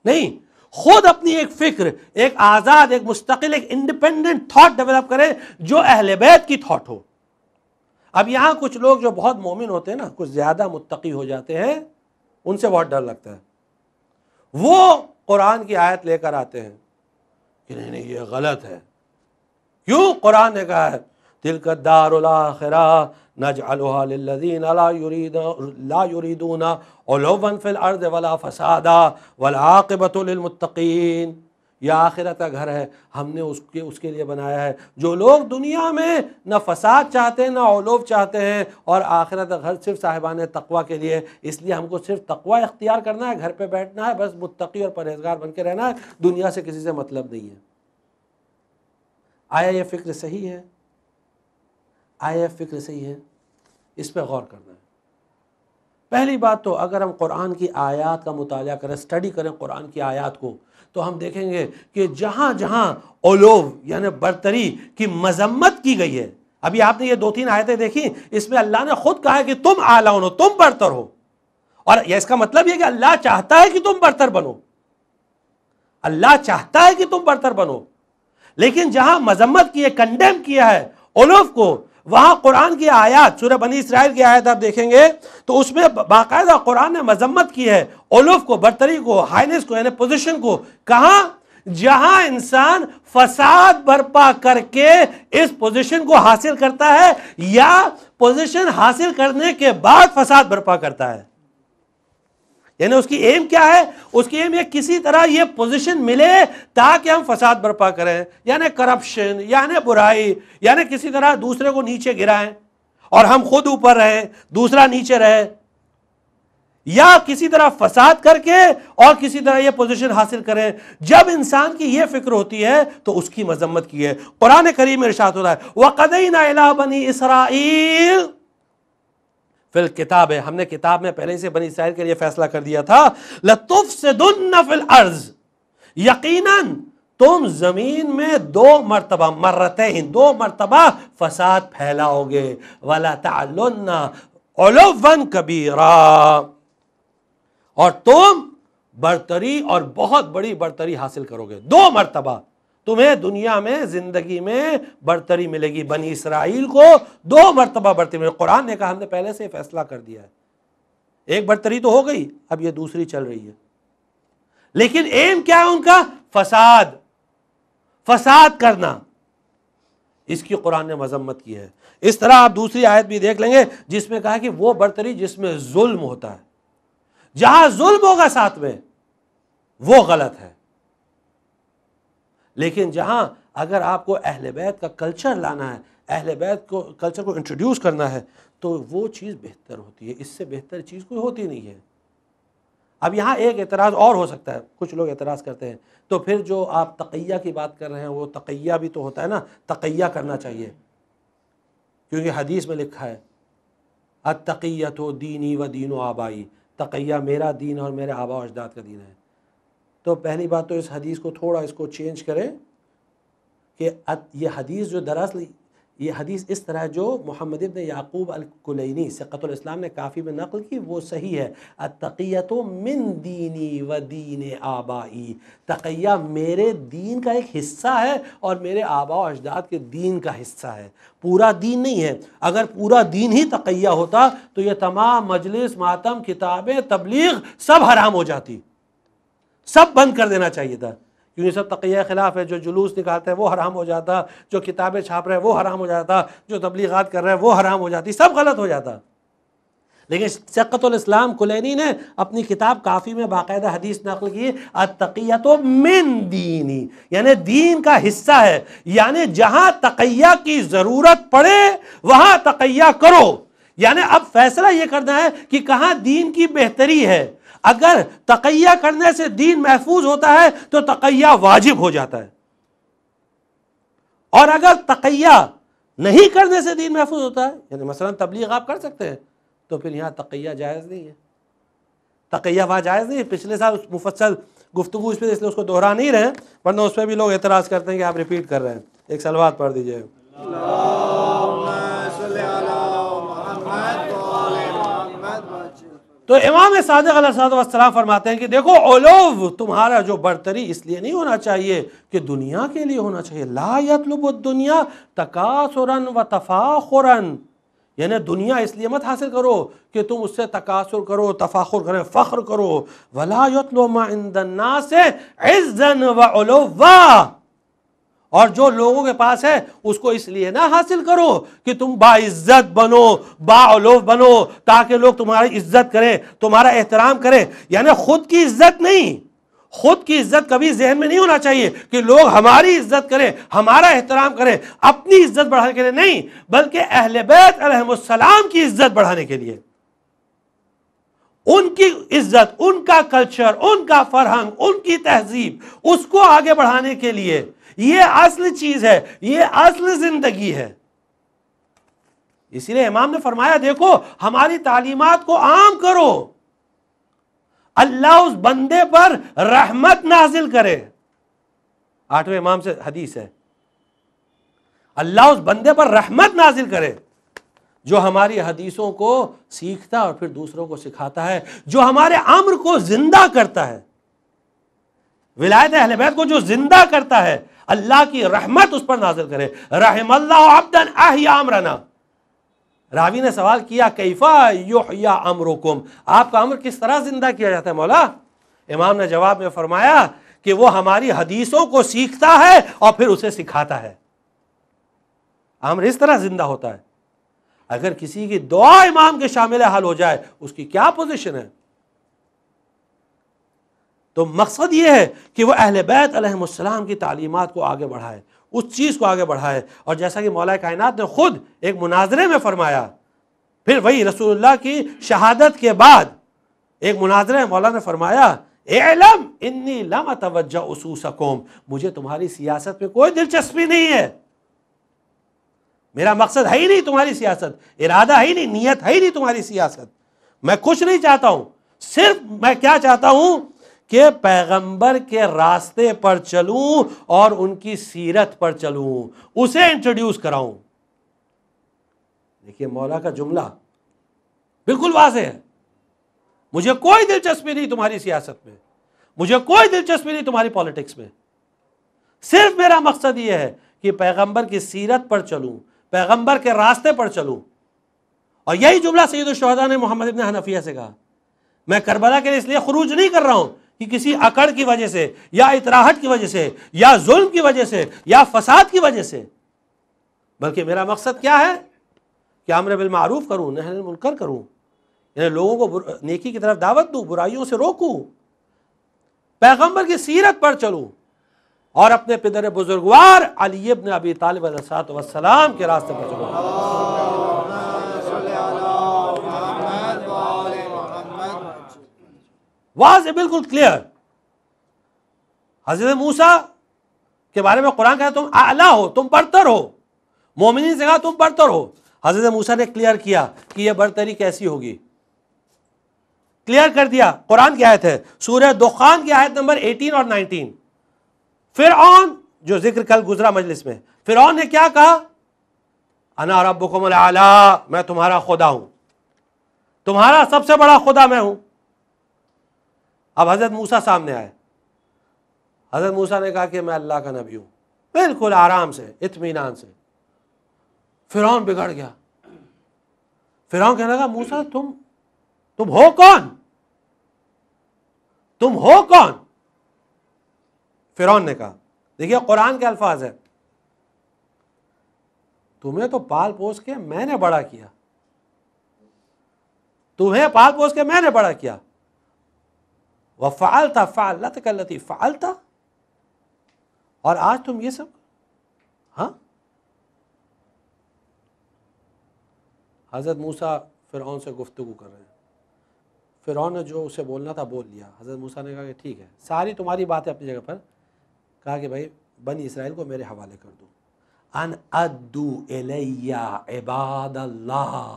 نہیں، خود اپنی ایک فکر، ایک آزاد، ایک مستقل، ایک انڈیپینڈنٹ تھاٹ ڈیولپ کرے جو اہل بیت کی تھاٹ ہو. اب یہاں کچھ لوگ جو بہت مومن ہوتے ہیں نا، کچھ زیادہ متقی ہو جاتے ہیں، ان سے بہت ڈر لگتا ہے. وہ قرآن کی آیت لے کر آتے ہیں کہ نہیں یہ غلط ہے. کیوں؟ قرآن نے کہا ہے تلک الدار الاخرہ نجعلها للذین لا یریدون علوا فی الارض ولا فسادا والعاقبۃ للمتقین. یہ آخرت کا گھر ہے، ہم نے اس کے لیے بنایا ہے جو لوگ دنیا میں نہ فساد چاہتے ہیں نہ علو چاہتے ہیں، اور آخرت کا گھر صرف صاحبان تقوی کے لیے. اس لیے ہم کو صرف تقوی اختیار کرنا ہے، گھر پہ بیٹھنا ہے، بس متقی اور پرہیزگار بن کے رہنا ہے، دنیا سے کسی سے مطلب نہیں ہے. آیا یہ فکر صحیح ہے؟ آیا یہ فکر صحیح ہے؟ اس پہ غور کرنا ہے. پہلی بات تو اگر ہم قرآن کی آیات کا مطالعہ کریں، اسٹڈی کریں قرآن کی آیات کو، تو ہم دیکھیں گے کہ جہاں جہاں علو یعنی برتری کی مذمت کی گئی ہے. ابھی آپ نے یہ 2-3 آیتیں دیکھی، اس میں اللہ نے خود کہا ہے کہ تم اعلیٰ ہو، تم برتر ہو. اور اس کا مطلب یہ کہ اللہ چاہتا ہے کہ تم برتر بنو، اللہ چاہتا ہے کہ تم برتر بنو. لیکن جہاں مذمت کی ہے، کنڈیم کیا ہے علو کو، وہاں قرآن کی آیات، سورہ بنی اسرائیل کی آیت آپ دیکھیں گے تو اس میں باقاعدہ قرآن نے مذمت کی ہے علو کو، برتری کو، ہائنس کو، یعنی پوزیشن کو. کہاں؟ جہاں انسان فساد برپا کر کے اس پوزیشن کو حاصل کرتا ہے یا پوزیشن حاصل کرنے کے بعد فساد برپا کرتا ہے. یعنی اس کی ایم کیا ہے؟ اس کی ایم یہ کسی طرح یہ پوزیشن ملے تاکہ ہم فساد برپا کریں، یعنی کرپشن، یعنی برائی، یعنی کسی طرح دوسرے کو نیچے گرائیں اور ہم خود اوپر رہیں، دوسرا نیچے رہے، یا کسی طرح فساد کر کے اور کسی طرح یہ پوزیشن حاصل کریں. جب انسان کی یہ فکر ہوتی ہے تو اس کی مذمت کی ہے. قرآن کریم میں ارشاد ہوتا ہے وَقَضَيْنَا إِلَىٰ بَنِي إِسْرَائِيلَ فی الکتاب، ہم نے کتاب میں پہلے سے بنی اسرائیل کے لیے فیصلہ کر دیا تھا لَتُفْسِدُنَّ فِي الْأَرْضِ، یقیناً تم زمین میں 2 مرتبہ، مرتين، 2 مرتبہ فساد پھیلاؤ گے، وَلَتَعْلُنَّ عُلُوًّا كَبِيرًا، اور تم برتری اور بہت بڑی برتری حاصل کرو گے. 2 مرتبہ تمہیں دنیا میں زندگی میں برتری ملے گی. بنی اسرائیل کو 2 مرتبہ برتری ملے. قرآن نے کہا ہم نے پہلے سے فیصلہ کر دیا ہے. ایک برتری تو ہو گئی، اب یہ دوسری چل رہی ہے. لیکن ایم کیا ہے ان کا؟ فساد کرنا. اس کی قرآن نے مذمت کی ہے. اس طرح آپ دوسری آیت بھی دیکھ لیں گے جس میں کہا کہ وہ برتری جس میں ظلم ہوتا ہے، جہاں ظلم ہوگا ساتھ میں وہ غلط ہے. لیکن جہاں اگر آپ کو اہل بیت کا کلچر لانا ہے، اہل بیت کو کلچر کو انٹروڈیوس کرنا ہے تو وہ چیز بہتر ہوتی ہے. اس سے بہتر چیز کوئی ہوتی نہیں ہے. اب یہاں ایک اعتراض اور ہو سکتا ہے، کچھ لوگ اعتراض کرتے ہیں تو پھر جو آپ تقیہ کی بات کر رہے ہیں وہ تقیہ بھی تو ہوتا ہے نا، تقیہ کرنا چاہیے کیونکہ حدیث میں لکھا ہے التقیۃ دینی و دین و آبائی، تقیہ میرا دین اور میرے آبا و اجداد کا دین ہے۔ تو پہلی بات تو اس حدیث کو تھوڑا اس کو چینج کریں کہ یہ حدیث جو دراصل یہ حدیث اس طرح جو محمد ابن یعقوب الکلینی ثقۃ الاسلام نے کافی میں نقل کی وہ صحیح ہے۔ التقیۃ من دینی و دین آبائی، تقیہ میرے دین کا ایک حصہ ہے اور میرے آبا و اجداد کے دین کا حصہ ہے، پورا دین نہیں ہے۔ اگر پورا دین ہی تقیہ ہوتا تو یہ تمام مجلس، ماتم، کتابیں، تبلیغ سب حرام ہو جاتی، سب بند کر دینا چاہیے تھا، کیونکہ سب تقیہ خلاف ہے۔ جو جلوس نکالتے ہیں وہ حرام ہو جاتا، جو کتابیں چھاپ رہے ہیں وہ حرام ہو جاتا، جو تبلیغات کر رہے ہیں وہ حرام ہو جاتی، سب غلط ہو جاتا۔ لیکن ثقۃ الاسلام کلینی نے اپنی کتاب کافی میں باقاعدہ حدیث نقل کی، التقیۃ من دینی، یعنی دین کا حصہ ہے، یعنی جہاں تقیہ کی ضرورت پڑے وہاں تقیہ کرو۔ یعنی اب فیصلہ یہ کرنا ہے کہ کہاں دین کی بہتری ہے۔ اگر تقیہ کرنے سے دین محفوظ ہوتا ہے تو تقیہ واجب ہو جاتا ہے، اور اگر تقیہ نہیں کرنے سے دین محفوظ ہوتا ہے، یعنی مثلا تبلیغ آپ کر سکتے ہیں، تو پھر یہاں تقیہ جائز نہیں ہے، تقیہ وہاں جائز نہیں ہے۔ پچھلے سال مفصل گفتگو اس پہ اس لیے اس کو دہرا نہیں رہے، ورنہ اس پہ بھی لوگ اعتراض کرتے ہیں کہ آپ ریپیٹ کر رہے ہیں۔ ایک صلوات پڑھ دیجئے۔ تو امام صادق علیہ السلام فرماتے ہیں کہ دیکھو علو تمہارا جو برتری اس لیے نہیں ہونا چاہیے کہ دنیا کے لیے ہونا چاہیے، لا یطلب الدنیا تکاثرا و تفاخرا، یعنی دنیا اس لیے مت حاصل کرو کہ تم اس سے تکاثر کرو، تفاخر کرو، فخر کرو، ولا یطلب ما عند الناس عزا و علوا، اور جو لوگوں کے پاس ہے اس کو اس لیے نہ حاصل کرو کہ تم باعزت بنو، باعلو بنو، تاکہ لوگ تمہاری عزت کریں، تمہارا احترام کریں۔ یعنی خود کی عزت نہیں، خود کی عزت کبھی ذہن میں نہیں ہونا چاہیے کہ لوگ ہماری عزت کریں، ہمارا احترام کریں، اپنی عزت بڑھانے کے لیے نہیں، بلکہ اہل بیت علیہم السلام کی عزت بڑھانے کے لیے، ان کی عزت، ان کا کلچر، ان کا فرہنگ، ان کی تہذیب، اس کو آگے بڑھانے کے لیے۔ یہ اصل چیز ہے، یہ اصل زندگی ہے۔ اسی لیے امام نے فرمایا دیکھو ہماری تعلیمات کو عام کرو، اللہ اس بندے پر رحمت نازل کرے۔ 8ویں امام سے حدیث ہے، اللہ اس بندے پر رحمت نازل کرے جو ہماری حدیثوں کو سیکھتا اور پھر دوسروں کو سکھاتا ہے، جو ہمارے امر کو زندہ کرتا ہے، ولایت اہل بیت کو جو زندہ کرتا ہے، اللہ کی رحمت اس پر نازل کرے۔ رحم اللہ عبدا احیا امرنا۔ راوی نے سوال کیا کیفا یحیا امرکم، آپ کا امر کس طرح زندہ کیا جاتا ہے مولا؟ امام نے جواب میں فرمایا کہ وہ ہماری حدیثوں کو سیکھتا ہے اور پھر اسے سکھاتا ہے، امر اس طرح زندہ ہوتا ہے۔ اگر کسی کی دعا امام کے شامل حال ہو جائے اس کی کیا پوزیشن ہے؟ تو مقصد یہ ہے کہ وہ اہل بیت علیہم السلام کی تعلیمات کو آگے بڑھائے، اس چیز کو آگے بڑھائے۔ اور جیسا کہ مولا کائنات نے خود ایک مناظرے میں فرمایا، پھر وہی رسول اللہ کی شہادت کے بعد ایک مناظرے میں مولا نے فرمایا اعلم انی لم اتوجہ اسوسکم، مجھے تمہاری سیاست میں کوئی دلچسپی نہیں ہے، میرا مقصد ہے ہی نہیں تمہاری سیاست، ارادہ ہے ہی نہیں، نیت ہے ہی نہیں تمہاری سیاست، میں کچھ نہیں چاہتا ہوں، صرف میں کیا چاہتا ہوں کہ پیغمبر کے راستے پر چلوں اور ان کی سیرت پر چلوں، اسے انٹروڈیوس کراؤں۔ دیکھیے مولا کا جملہ بالکل واضح ہے، مجھے کوئی دلچسپی نہیں تمہاری سیاست میں، مجھے کوئی دلچسپی نہیں تمہاری پالیٹکس میں، صرف میرا مقصد یہ ہے کہ پیغمبر کی سیرت پر چلوں، پیغمبر کے راستے پر چلوں۔ اور یہی جملہ سید الشہداء نے محمد ابن حنفیہ سے کہا، میں کربلا کے لیے اس لیے خروج نہیں کر رہا ہوں کہ کسی اکڑ کی وجہ سے یا اطراحت کی وجہ سے یا ظلم کی وجہ سے یا فساد کی وجہ سے، بلکہ میرا مقصد کیا ہے کہ امر بالمعروف کروں، نہی عن المنکر کروں، یعنی لوگوں کو نیکی کی طرف دعوت دوں، برائیوں سے روکوں، پیغمبر کی سیرت پر چلوں اور اپنے پدر بزرگوار علی ابن ابی طالب علیہ السلام کے راستے پر چلوں۔ واضح بالکل کلیئر۔ حضرت موسیٰ کے بارے میں قرآن کہتا ہے تم اعلیٰ ہو، تم برتر ہو، مومنین سے کہا تم برتر ہو، حضرت موسیٰ نے کلیئر کیا کہ یہ برتری کیسی ہوگی، کلیئر کر دیا. قرآن کی آیت ہے سورہ دخان کی آیت نمبر 18 اور 19. فرعون جو ذکر کل گزرا مجلس میں، فرعون نے کیا کہا؟ انا ربکم الاعلی، میں تمہارا خدا ہوں، تمہارا سب سے بڑا خدا میں ہوں. اب حضرت موسیٰ سامنے آئے. حضرت موسیٰ نے کہا کہ میں اللہ کا نبی ہوں، بالکل آرام سے اطمینان سے. فرعون بگڑ گیا. فرعون کہنے لگا موسیٰ تم ہو کون؟ تم ہو کون؟ فرعون نے کہا، دیکھیے قرآن کے الفاظ ہیں، تمہیں تو پال پوس کے میں نے بڑا کیا، تمہیں پال پوس کے میں نے بڑا کیا. وَفَعَلْتَ فَعَلَتَكَ الَّتِي فَعَلْتَ، اور آج تم یہ سب. ہاں، حضرت موسیٰ فرعون سے گفتگو کر رہے ہیں. فرعون نے جو اسے بولنا تھا بول لیا. حضرت موسیٰ نے کہا کہ ٹھیک ہے، ساری تمہاری باتیں اپنی جگہ پر. کہا کہ بھائی بنی اسرائیل کو میرے حوالے کر دو. ان ادو الی عباد اللہ،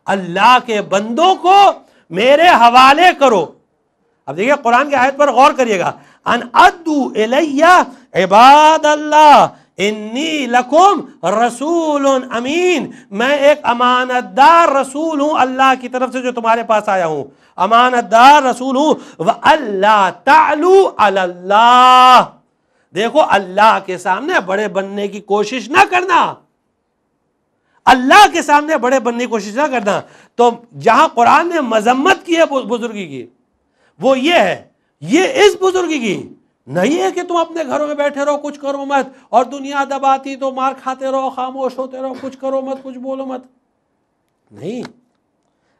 اللہ کے بندوں کو میرے حوالے کرو. اب دیکھیے قرآن کی آیت پر غور کریے گا. ان ادو الی عباد اللہ انی لکم رسول امین، میں ایک امانت دار رسول ہوں اللہ کی طرف سے جو تمہارے پاس آیا ہوں، امانت دار رسول ہوں. وَأَلَّا تَعْلُوا عَلَى اللَّهِ، دیکھو اللہ کے سامنے بڑے بننے کی کوشش نہ کرنا، اللہ کے سامنے بڑے بننے کی کوشش نہ کرنا. تو جہاں قرآن نے مذمت کی ہے بزرگی کی، وہ یہ ہے، یہ اس بزرگی کی نہیں ہے کہ تم اپنے گھروں میں بیٹھے رہو کچھ کرو مت، اور دنیا دباتی تو مار کھاتے رہو، خاموش ہوتے رہو، کچھ کرو مت، کچھ بولو مت. نہیں،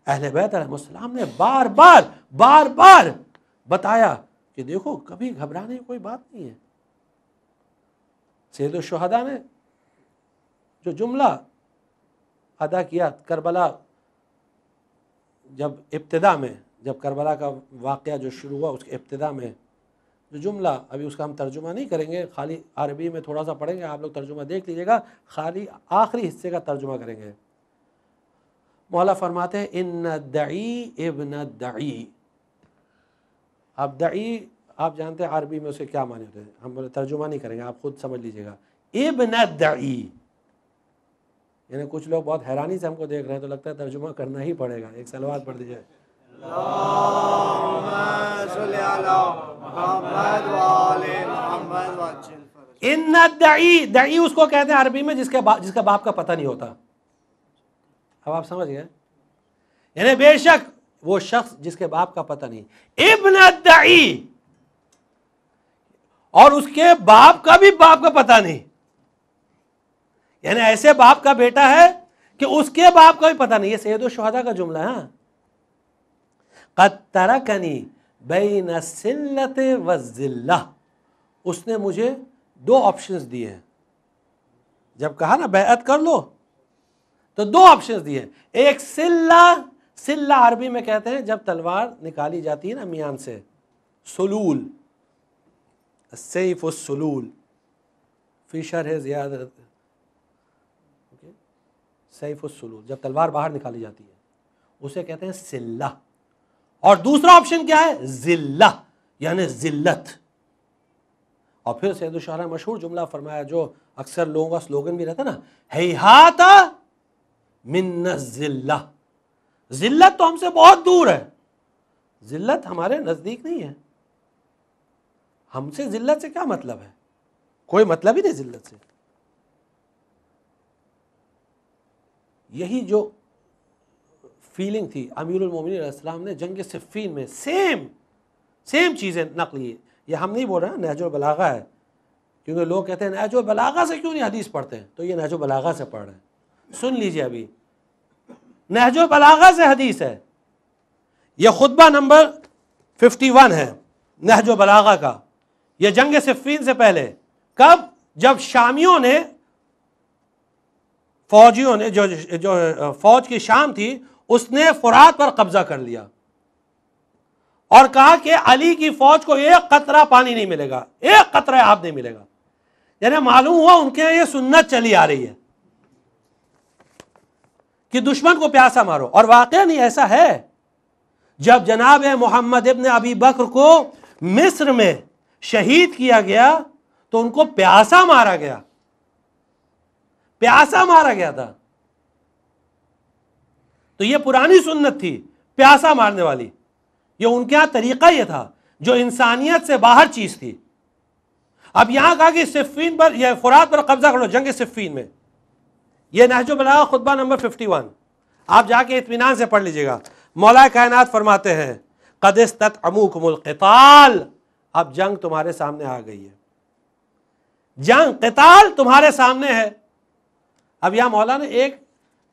اہل بیت علیہ السلام نے بار بار بتایا کہ دیکھو کبھی گھبرانے کی کوئی بات نہیں ہے. سید الشہداء نے جو جملہ ادا کیا کربلا، جب ابتدا میں، جب کربلا کا واقعہ جو شروع ہوا اس کے ابتدا میں جو جملہ، ابھی اس کا ہم ترجمہ نہیں کریں گے، خالی عربی میں تھوڑا سا پڑھیں گے، آپ لوگ ترجمہ دیکھ لیجئے گا، خالی آخری حصے کا ترجمہ کریں گے. مولا فرماتے ہیں ان الدعی ابن الدعی. اب دعی آپ جانتے ہیں عربی میں اسے کیا معنی ہوتے ہیں، ہم ترجمہ نہیں کریں گے، آپ خود سمجھ لیجئے گا. ابن الدعی یعنی کچھ لوگ بہت حیرانی سے ہم کو دیکھ رہے ہیں تو لگتا ہے ترجمہ کرنا ہی پڑے گا. ایک صلوات پڑھ دیجئے. ان الدعی، دعی اس کو کہتے ہیں عربی میں جس کا باپ کا پتہ نہیں ہوتا. اب آپ سمجھ گئے، یعنی بے شک وہ شخص جس کے باپ کا پتہ نہیں. ابن الدعی، اور اس کے باپ کا بھی باپ کا پتہ نہیں، یعنی ایسے باپ کا بیٹا ہے کہ اس کے باپ کا بھی پتہ نہیں. یہ سید الشہداء کا جملہ ہے. قد ترکنی بین السلۃ والذلہ، اس نے مجھے دو آپشنز دیے ہیں. جب کہا نا بیعت کر لو تو دو آپشنز دیے. ایک سلہ عربی میں کہتے ہیں جب تلوار نکالی جاتی ہے نا میان سے، سلول، السیف السلول فی شرح زیادہ، سیف السلول، جب تلوار باہر نکالی جاتی ہے اسے کہتے ہیں سلہ. اور دوسرا آپشن کیا ہے؟ ذلہ، یعنی ذلت. اور پھر سید الشہداء نے مشہور جملہ فرمایا جو اکثر لوگوں کا سلوگن بھی رہتا نا، ہیہات من الذلہ، ذلت تو ہم سے بہت دور ہے، ذلت ہمارے نزدیک نہیں ہے. ہم سے ذلت سے کیا مطلب ہے؟ کوئی مطلب ہی نہیں ذلت سے. یہی جو فیلنگ تھی امیر المومنین علیہ السلام نے جنگ صفین میں سیم چیزیں نقل کی. یہ ہم نہیں بول رہے ہیں، نہج البلاغہ ہے، کیونکہ لوگ کہتے ہیں نہج البلاغہ سے کیوں نہیں حدیث پڑھتے ہیں، تو یہ نہج البلاغہ سے پڑھ رہے ہیں. سن لیجئے، ابھی نہج البلاغہ سے حدیث ہے. یہ خطبہ نمبر 51 ہے نہج البلاغہ کا. یہ جنگ صفین سے پہلے، کب؟ جب شامیوں نے، فوجیوں نے، جو فوج کی شام تھی اس نے فرات پر قبضہ کر لیا اور کہا کہ علی کی فوج کو ایک قطرہ پانی نہیں ملے گا، ایک قطرہ آب نہیں ملے گا. یعنی معلوم ہوا ان کے یہ سنت چلی آ رہی ہے. کہ دشمن کو پیاسا مارو. اور واقعہ نہیں ایسا ہے. جب جناب محمد ابن ابی بکر کو مصر میں شہید کیا گیا تو ان کو پیاسا مارا گیا, پیاسا مارا گیا تھا. تو یہ پرانی سنت تھی پیاسا مارنے والی. یہ ان کے ہاں طریقہ یہ تھا جو انسانیت سے باہر چیز تھی. اب یہاں کہا کہ صفین پر یا فرات پر قبضہ کرو, جنگ صفین میں. یہ نہج البلاغہ خطبہ نمبر 51, آپ جا کے اطمینان سے پڑھ لیجئے گا. مولا کائنات فرماتے ہیں قد استطعموکم القتال, اب جنگ تمہارے سامنے آ گئی ہے, جنگ قتال تمہارے سامنے ہے. اب یہاں مولا نے ایک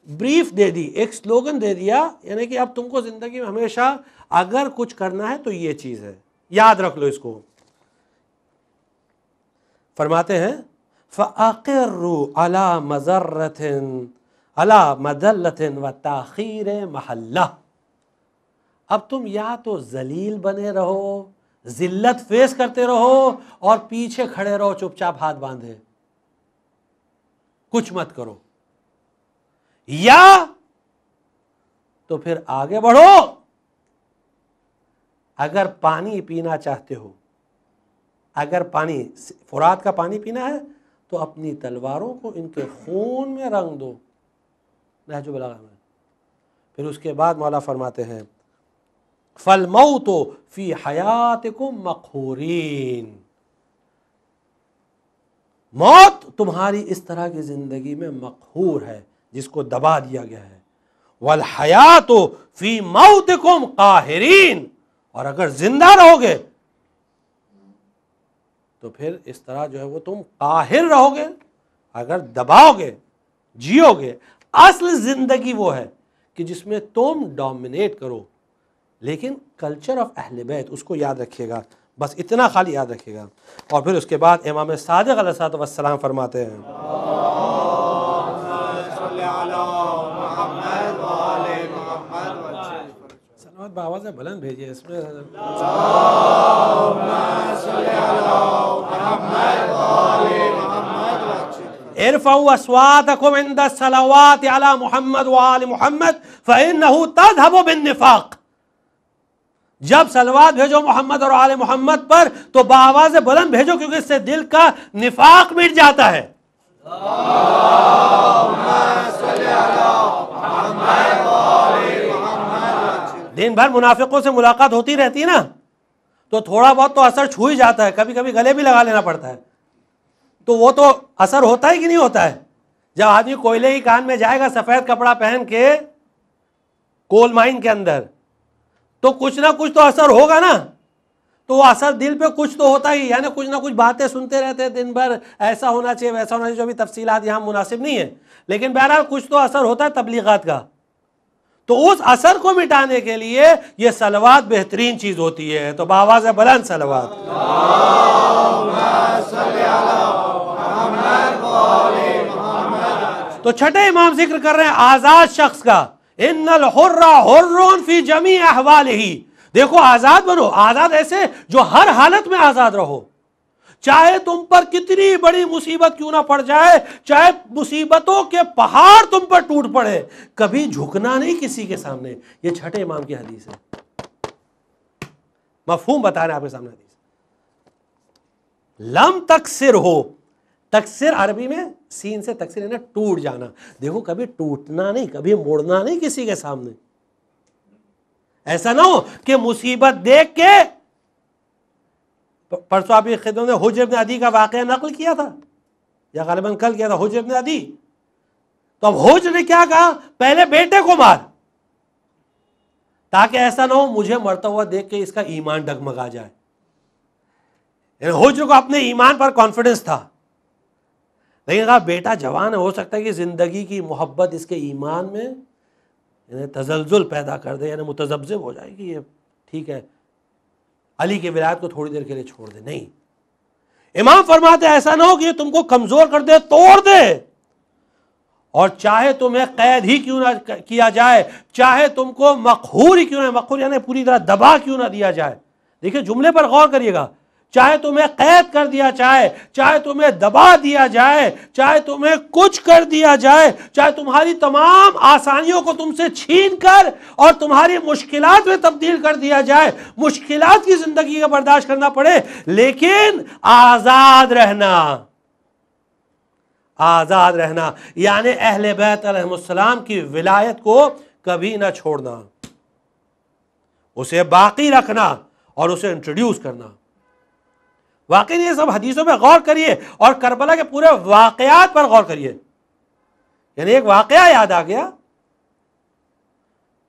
بریف دے دی, ایک سلوگن دے دیا, یعنی کہ اب تم کو زندگی میں ہمیشہ اگر کچھ کرنا ہے تو یہ چیز ہے, یاد رکھ لو اس کو. فرماتے ہیں فَأَقِرُّوا عَلَى مَذَرَّةٍ عَلَى مَذَلَّةٍ وَتَأْخِيرِ مَحَلَّةٍ. اب تم یا تو ذلیل بنے رہو, ذلت فیس کرتے رہو اور پیچھے کھڑے رہو چپ چاپ ہاتھ باندھے, کچھ مت کرو, یا تو پھر آگے بڑھو. اگر پانی پینا چاہتے ہو, اگر پانی فرات کا پانی پینا ہے تو اپنی تلواروں کو ان کے خون میں رنگ دو, نہج البلاغہ میں. پھر اس کے بعد مولا فرماتے ہیں فَالْمَوْتُ فِي حَيَاتِكُمْ مَقْهُورِينَ, موت تمہاری اس طرح کی زندگی میں مقہور ہے جس کو دبا دیا گیا ہے. وَالْحَيَاةُ فِي مَوْتِكُمْ قَاهِرِينَ, اور اگر زندہ رہو گے تو پھر اس طرح جو ہے وہ تم قاہر رہو گے, اگر دباؤ گے, جیو گے. اصل زندگی وہ ہے کہ جس میں تم ڈومینیٹ کرو, لیکن کلچر آف اہل بیت اس کو یاد رکھیے گا, بس اتنا خالی یاد رکھیے گا. اور پھر اس کے بعد امام صادق علیہ السلام فرماتے ہیں سلوات بآواز بلند بھیجیے اس میں. ارفعوا اصواتکم عند الصلوات علی محمد وآل محمد فإنه تذهب بالنفاق. جب صلوات بھیجو محمد اور آل محمد پر تو بآواز بلند بھیجو, کیونکہ اس سے دل کا نفاق مٹ جاتا ہے. دن بھر منافقوں سے ملاقات ہوتی رہتی ہے نا, تو تھوڑا بہت تو اثر چھو ہی جاتا ہے, کبھی کبھی گلے بھی لگا لینا پڑتا ہے. تو وہ تو اثر ہوتا ہے کہ نہیں ہوتا ہے. جب آدمی کوئلے کی کان میں جائے گا سفید کپڑا پہن کے کول مائن کے اندر, تو کچھ نہ کچھ تو اثر ہوگا نا. تو وہ اثر دل پہ کچھ تو ہوتا ہی, یعنی کچھ نہ کچھ باتیں سنتے رہتے ہیں دن بھر, ایسا ہونا چاہیے ویسا ہونا چاہیے, جو بھی تفصیلات یہاں مناسب نہیں ہے, لیکن بہرحال کچھ تو اثر ہوتا ہے تبلیغات کا. تو اس اثر کو مٹانے کے لیے یہ صلوات بہترین چیز ہوتی ہے. تو بآواز بلند صلوات. تو چھٹے امام ذکر کر رہے ہیں آزاد شخص کا, ان الحر حر فی جمیع احوالہ. دیکھو آزاد بنو, آزاد ایسے جو ہر حالت میں آزاد رہو, چاہے تم پر کتنی بڑی مصیبت کیوں نہ پڑ جائے, چاہے مصیبتوں کے پہاڑ تم پر ٹوٹ پڑے, کبھی جھکنا نہیں کسی کے سامنے. یہ چھٹے امام کی حدیث ہے, مفہوم بتا رہے ہیں آپ کے سامنے حدیث. لم تکسر ہو, تکسر عربی میں سین سے تکسر ہے نا, ٹوٹ جانا. دیکھو کبھی ٹوٹنا نہیں, کبھی مڑنا نہیں کسی کے سامنے. ایسا نہ ہو کہ مصیبت دیکھ کے, پرسوں آپ کی خدمت میں حجر ابن عدی کا واقعہ نقل کیا تھا, یا غالباً کل کیا تھا, حجر ابن عدی. تو اب حجر نے کیا کہا, پہلے بیٹے کو مار, تاکہ ایسا نہ ہو مجھے مرتا ہوا دیکھ کے اس کا ایمان ڈگمگا جائے. یعنی حجر کو اپنے ایمان پر کانفیڈنس تھا, لیکن کہا بیٹا جوان ہے, ہو سکتا ہے کہ زندگی کی محبت اس کے ایمان میں یعنی تزلزل پیدا کر دے, یعنی متذبذب ہو جائے کہ یہ ٹھیک ہے علی کی ولایت کو تھوڑی دیر کے لیے چھوڑ دے. نہیں, امام فرماتے ایسا نہ ہو کہ یہ تم کو کمزور کر دے, توڑ دے, اور چاہے تمہیں قید ہی کیوں نہ کیا جائے, چاہے تم کو مقہور ہی کیوں نہ, مقہور یعنی پوری طرح دبا کیوں نہ دیا جائے. دیکھیں جملے پر غور کریے گا, چاہے تمہیں قید کر دیا جائے، چاہے تمہیں دبا دیا جائے، چاہے تمہیں کچھ کر دیا جائے، چاہے تمہاری تمام آسانیوں کو تم سے چھین کر اور تمہاری مشکلات میں تبدیل کر دیا جائے، مشکلات کی زندگی کا برداشت کرنا پڑے، لیکن آزاد رہنا، آزاد رہنا، یعنی اہل بیت علیہ السلام کی ولایت کو کبھی نہ چھوڑنا، اسے باقی رکھنا اور اسے انٹروڈیوس کرنا۔ واقعی یہ سب حدیثوں پہ غور کریے اور کربلا کے پورے واقعات پر غور کریے۔ یعنی ایک واقعہ یاد آ گیا،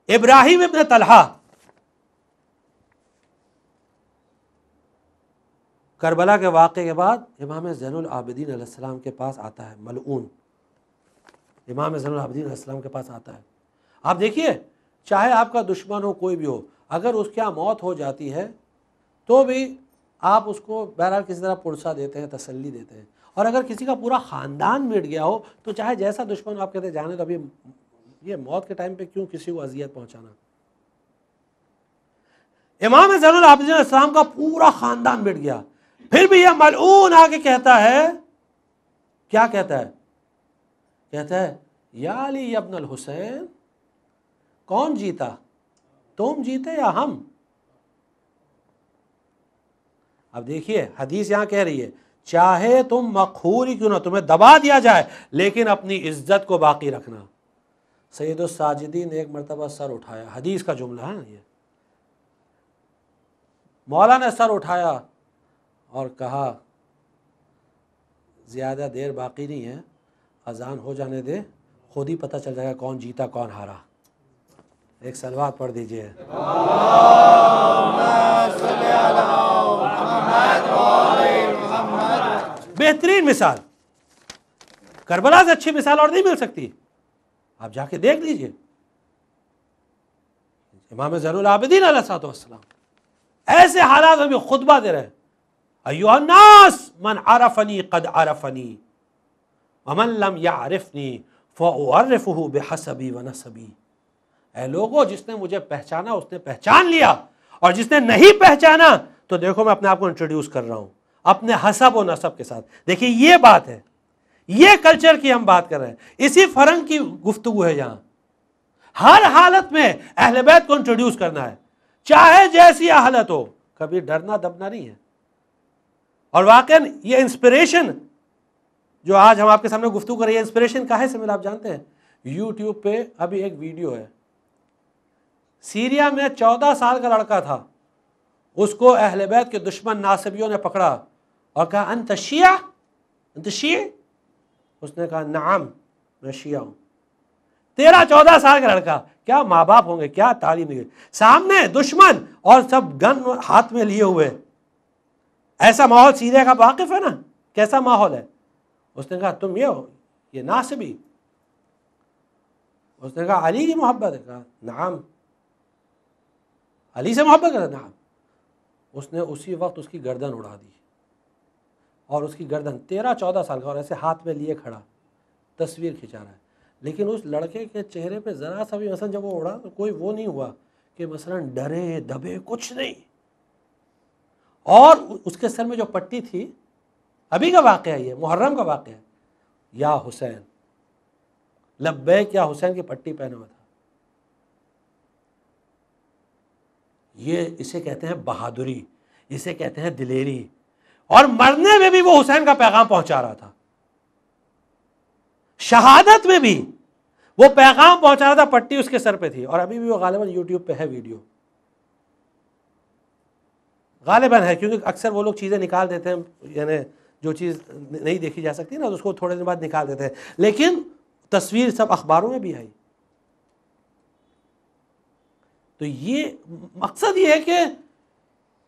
ابراہیم ابن طلحہ کربلا کے واقعے کے بعد امام زین العابدین علیہ السلام کے پاس آتا ہے، ملعون امام زین العابدین علیہ السلام کے پاس آتا ہے۔ آپ دیکھیے، چاہے آپ کا دشمن ہو، کوئی بھی ہو، اگر اس کی موت ہو جاتی ہے تو بھی آپ اس کو بہرحال کسی طرح پرسہ دیتے ہیں، تسلی دیتے ہیں، اور اگر کسی کا پورا خاندان مٹ گیا ہو تو چاہے جیسا دشمن ہو، آپ کہتے ہیں جانے تو ابھی یہ موت کے ٹائم پہ کیوں کسی کو اذیت پہنچانا۔ امام زین العابدین علیہ السلام کا پورا خاندان مٹ گیا، پھر بھی یہ ملعون آ کے کہتا ہے، کیا کہتا ہے؟ کہتا ہے یا علی ابن الحسین، کون جیتا، تم جیتے یا ہم؟ اب دیکھیے حدیث یہاں کہہ رہی ہے چاہے تم مقہور ہی کیوں نہ، تمہیں دبا دیا جائے، لیکن اپنی عزت کو باقی رکھنا۔ سید الساجدین نے ایک مرتبہ سر اٹھایا، حدیث کا جملہ ہے یہ، مولا نے سر اٹھایا اور کہا زیادہ دیر باقی نہیں ہے، اذان ہو جانے دے، خود ہی پتہ چل جائے گا کون جیتا کون ہارا۔ ایک صلوات پڑھ دیجئے۔ بہترین مثال، کربلا سے اچھی مثال اور نہیں مل سکتی، آپ جا کے دیکھ لیجئے۔ امام زین العابدین علیہ السلام ایسے حالات میں بھی خطبہ دے رہے ہیں، ایھا الناس من عرفنی قد عرفنی ومن لم یعرفنی فاعرفہ بحسبی ونسبی۔ اے لوگوں، جس نے مجھے پہچانا اس نے پہچان لیا، اور جس نے نہیں پہچانا تو دیکھو میں اپنے آپ کو انٹروڈیوس کر رہا ہوں اپنے حسب و نسب کے ساتھ۔ دیکھیے یہ بات ہے، یہ کلچر کی ہم بات کر رہے ہیں، اسی فرنگ کی گفتگو ہے یہاں۔ ہر حالت میں اہل بیت کو انٹروڈیوس کرنا ہے، چاہے جیسی حالت ہو، کبھی ڈرنا دبنا نہیں ہے۔ اور واقعاً یہ انسپریشن جو آج ہم آپ کے سامنے گفتگو کر رہے ہیں، انسپریشن کہاں سے ملا آپ جانتے ہیں؟ یوٹیوب پہ ابھی ایک ویڈیو ہے، سیریا میں 14 سال کا لڑکا تھا، اس کو اہل بیت کے دشمن ناصبیوں نے پکڑا اور کہا انت شیعہ، انت شیعہ؟ اس نے کہا نعم میں شیعہ ہوں۔ 13-14 سال کا لڑکا، کیا ماں باپ ہوں گے، کیا تعلیم دی، سامنے دشمن اور سب گن ہاتھ میں لیے ہوئے۔ ایسا ماحول سیریا کا واقف ہے نا، کیسا ماحول ہے؟ اس نے کہا تم یہ ہو، یہ ناصبی۔ اس نے کہا علی کی محبت ہے، کہا نعم، علی سے محبت کرتا، نعم۔ اس نے اسی وقت اس کی گردن اڑا دی، اور اس کی گردن 13-14 سال کا، اور ایسے ہاتھ میں لیے کھڑا، تصویر کھنچا رہا ہے۔ لیکن اس لڑکے کے چہرے پہ ذرا سا بھی مثلا جب وہ اڑا تو کوئی وہ نہیں ہوا کہ مثلا ڈرے دبے، کچھ نہیں۔ اور اس کے سر میں جو پٹی تھی، ابھی کا واقعہ ہے، یہ محرم کا واقعہ ہے، یا حسین، لبیک یا حسین کی پٹی پہنا ہوا تھا۔ یہ اسے کہتے ہیں بہادری، اسے کہتے ہیں دلیری، اور مرنے میں بھی وہ حسین کا پیغام پہنچا رہا تھا، شہادت میں بھی وہ پیغام پہنچا رہا تھا، پٹی اس کے سر پہ تھی، اور ابھی بھی وہ غالباً یوٹیوب پہ ہے ویڈیو، غالباً ہے، کیونکہ اکثر وہ لوگ چیزیں نکال دیتے ہیں، یعنی جو چیز نہیں دیکھی جا سکتی نا اس کو تھوڑے دن بعد نکال دیتے ہیں، لیکن تصویر سب اخباروں میں بھی آئی۔ تو یہ مقصد یہ ہے کہ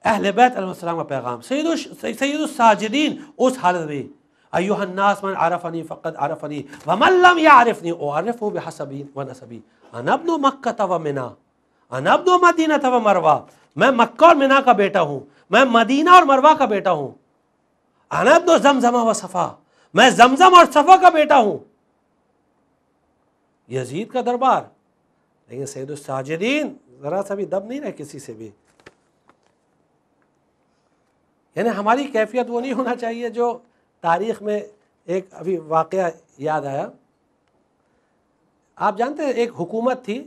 اہل بیت علیہ السلام کا پیغام، سید الساجدین اس حالت میں، ایھا الناس من عرفنی فقد عرفنی ومن لم یعرفنی اعرفہ بحسبی ونسبی، انا ابن مکہ ومنی، انا ابن مدینہ ومروہ، میں مکہ اور منا کا بیٹا ہوں، میں مدینہ اور مروہ کا بیٹا ہوں، انا ابن زمزم و صفا، میں زمزم اور صفا کا بیٹا ہوں۔ یزید کا دربار، لیکن سید الساجدین ذرا سا بھی دب نہیں رہے کسی سے بھی۔ یعنی ہماری کیفیت وہ نہیں ہونا چاہیے جو تاریخ میں ایک ابھی واقعہ یاد آیا. آپ جانتے ہیں ایک حکومت تھی,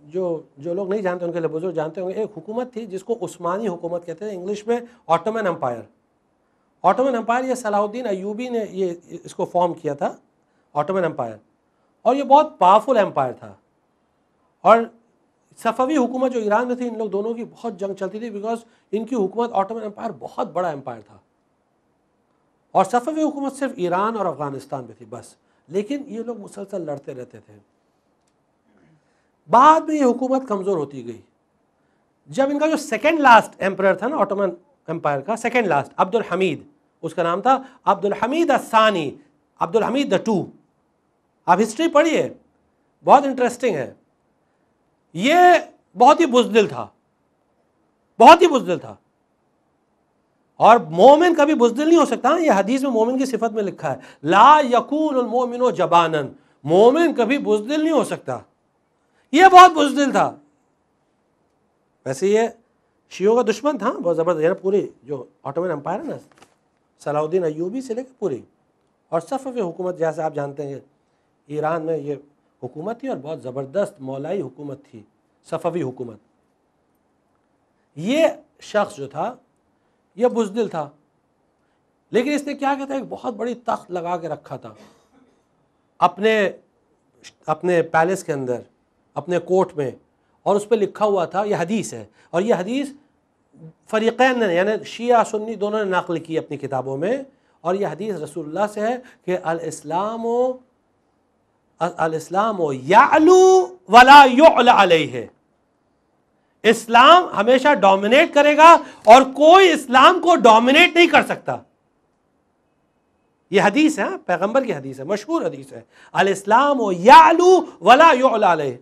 جو لوگ نہیں جانتے ان کے لیے بزرگ جانتے ہوں گے, ایک حکومت تھی جس کو عثمانی حکومت کہتے ہیں, انگلش میں آٹومن امپائر. آٹومن امپائر یہ صلاح الدین ایوبی نے اس کو فارم کیا تھا, آٹومن امپائر, اور یہ بہت پاورفل امپائر تھا. اور صفوی حکومت جو ایران میں تھی, ان لوگ دونوں کی بہت جنگ چلتی تھی, بیکاز ان کی حکومت آٹومن امپائر بہت بڑا امپائر تھا, اور صفوی حکومت صرف ایران اور افغانستان میں تھی بس, لیکن یہ لوگ مسلسل لڑتے رہتے تھے. بعد میں یہ حکومت کمزور ہوتی گئی. جب ان کا جو سیکنڈ لاسٹ امپرر تھا نا آٹومن امپائر کا, سیکنڈ لاسٹ, عبد الحمید, اس کا نام تھا عبد الحمید الثانی, عبد الحمید the 2. آپ ہسٹری پڑھیے, بہت انٹرسٹنگ ہے. یہ بہت ہی بزدل تھا, بہت ہی بزدل تھا, اور مومن کبھی بزدل نہیں ہو سکتا. یہ حدیث میں مومن کی صفت میں لکھا ہے, لا یکون المؤمن جبانا, مومن کبھی بزدل نہیں ہو سکتا. یہ بہت بزدل تھا. ویسے یہ شیعوں کا دشمن تھا بہت زبردست, یعنی پوری جو آٹومن امپائر ہے نا, صلاح الدین ایوبی سے لے کے پوری, اور صفوی حکومت جیسے آپ جانتے ہیں ایران میں یہ حکومت تھی, اور بہت زبردست مولائی حکومت تھی صفوی حکومت. یہ شخص جو تھا یہ بزدل تھا, لیکن اس نے کیا کہتا ہے, ایک بہت بڑی تخت لگا کے رکھا تھا اپنے پیلس کے اندر, اپنے کوٹ میں, اور اس پہ لکھا ہوا تھا, یہ حدیث ہے, اور یہ حدیث فریقین نے یعنی شیعہ سنی دونوں نے نقل کی اپنی کتابوں میں, اور یہ حدیث رسول اللہ سے ہے کہ الاسلام یعلو ولا یعلی علیہ, اسلام ہمیشہ ڈومینیٹ کرے گا اور کوئی اسلام کو ڈومینیٹ نہیں کر سکتا. یہ حدیث ہے, پیغمبر کی حدیث ہے, مشہور حدیث ہے, الاسلام یعلو ولا یعلی علیہ.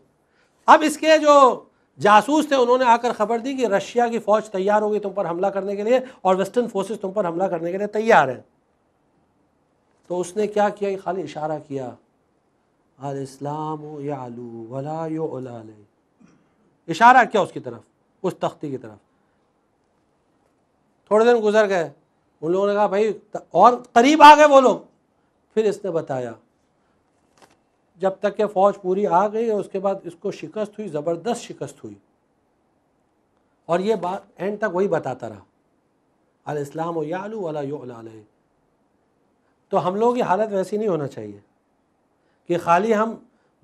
اب اس کے جو جاسوس تھے انہوں نے آ کر خبر دی کہ رشیا کی فوج تیار ہوگی تم پر حملہ کرنے کے لیے, اور ویسٹرن فورسز تم پر حملہ کرنے کے لیے تیار ہیں. تو اس نے کیا کیا, خالی اشارہ کیا, الاسلام یعلو ولا یعلی علیہ, اشارہ کیا اس کی طرف, اس تختی کی طرف. تھوڑے دن گزر گئے, ان لوگوں نے کہا بھائی, اور قریب آ گئے وہ لوگ. پھر اس نے بتایا, جب تک کہ فوج پوری آ گئی اور اس کے بعد اس کو شکست ہوئی, زبردست شکست ہوئی, اور یہ بات اینڈ تک وہی بتاتا رہا, الاسلام یعلو ولا یعلی علیہ. تو ہم لوگوں کی حالت ویسی نہیں ہونا چاہیے کہ خالی ہم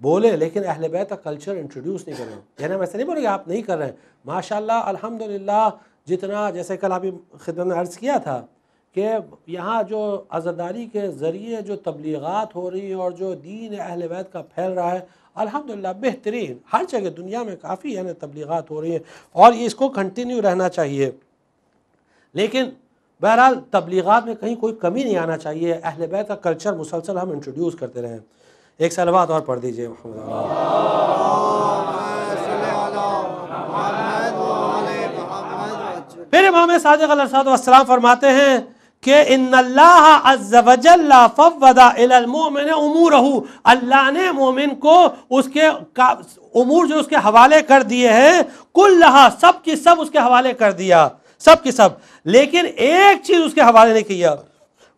بولے لیکن اہل بیت کا کلچر انٹروڈیوس نہیں کر رہے ہیں. یعنی ہم ایسے نہیں بولے کہ آپ نہیں کر رہے ہیں, ماشاءاللہ الحمدللہ, جتنا جیسے کل ابھی خدمت میں عرض کیا تھا کہ یہاں جو عزاداری کے ذریعے جو تبلیغات ہو رہی ہے اور جو دین اہل بیت کا پھیل رہا ہے, الحمدللہ بہترین, ہر جگہ دنیا میں کافی یعنی تبلیغات ہو رہی ہیں, اور اس کو کنٹینیو رہنا چاہیے. لیکن بہرحال تبلیغات میں کہیں کوئی کمی نہیں آنا چاہیے, اہل بیت کا کلچر مسلسل ہم انٹروڈیوس کرتے رہیں. ایک صلوات اور پڑھ دیجئے محمد. پھر امام صادق علیہ السلام فرماتے ہیں کہ ان اللہ عز وجل فوض الی المؤمن امورہ, اللہ نے مومن کو اس کے امور جو اس کے حوالے کر دیے ہیں, کلھا, سب کی سب اس کے حوالے کر دیا, سب کی سب, لیکن ایک چیز اس کے حوالے نہیں کیا,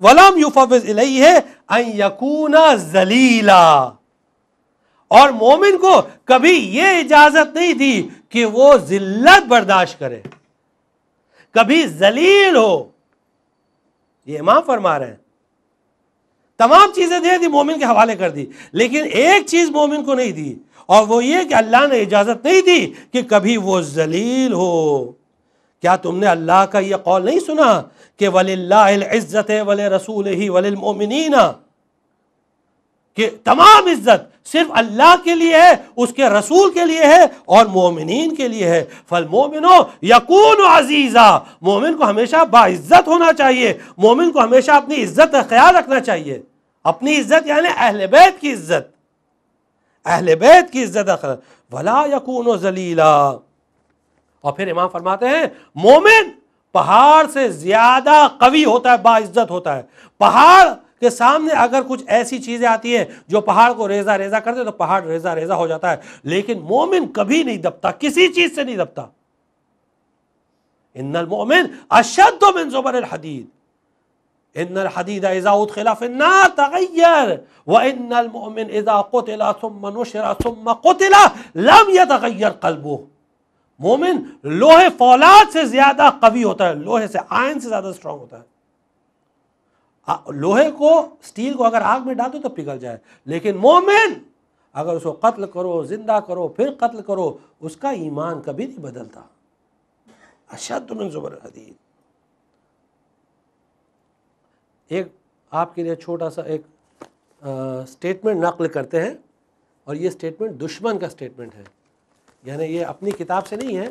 وَلَمْ يُفَوِّضْ إِلَيْهِ أَن يَكُونَ ذَلِيلًا, اور مومن کو کبھی یہ اجازت نہیں دی کہ وہ ذلت برداشت کرے, کبھی ذلیل ہو. یہ امام فرما رہے ہیں, تمام چیزیں دے دی, مومن کے حوالے کر دی, لیکن ایک چیز مومن کو نہیں دی, اور وہ یہ کہ اللہ نے اجازت نہیں دی کہ کبھی وہ ذلیل ہو. کیا تم نے اللہ کا یہ قول نہیں سنا کہ وَلِلَّهِ الْعِزَّةِ وَلِرَسُولِهِ وَلِلْمُؤْمِنِينَ, کہ تمام عزت صرف اللہ کے لیے ہے, اس کے رسول کے لیے ہے, اور مومنین کے لیے ہے. فَالْمُؤْمِنُ يَكُونُ عَزِيزًا, مومن کو ہمیشہ باعزت ہونا چاہیے, مومن کو ہمیشہ اپنی عزت کا خیال رکھنا چاہیے. اپنی عزت یعنی اہل بیت کی عزت, اہل بیت کی عزت کا خیال. وَلَا يَكُونُ ذَلِيلًا. اور پھر امام فرماتے ہیں مومن پہاڑ سے زیادہ قوی ہوتا ہے, باعزت ہوتا ہے. پہاڑ کے سامنے اگر کچھ ایسی چیزیں آتی ہیں جو پہاڑ کو ریزہ ریزہ کر دے تو پہاڑ ریزہ ریزہ ہو جاتا ہے, لیکن مومن کبھی نہیں دبتا, کسی چیز سے نہیں دبتا. ان المؤمن اشد من زبر الحدید ان الحدید اذا ادخل فی النار تغیر وان المؤمن اذا قتل ثم نشر ثم قتل لم يتغیر قلبه. مومن لوہے فولاد سے زیادہ قوی ہوتا ہے، لوہے سے، آئرن سے زیادہ اسٹرانگ ہوتا ہے. لوہے کو، سٹیل کو اگر آگ میں ڈال دو تو پگھل جائے، لیکن مومن اگر اس کو قتل کرو، زندہ کرو، پھر قتل کرو، اس کا ایمان کبھی نہیں بدلتا. اشد من زبر الحدید. ایک آپ کے لیے چھوٹا سا ایک سٹیٹمنٹ نقل کرتے ہیں، اور یہ سٹیٹمنٹ دشمن کا سٹیٹمنٹ ہے، یعنی یہ اپنی کتاب سے نہیں ہے.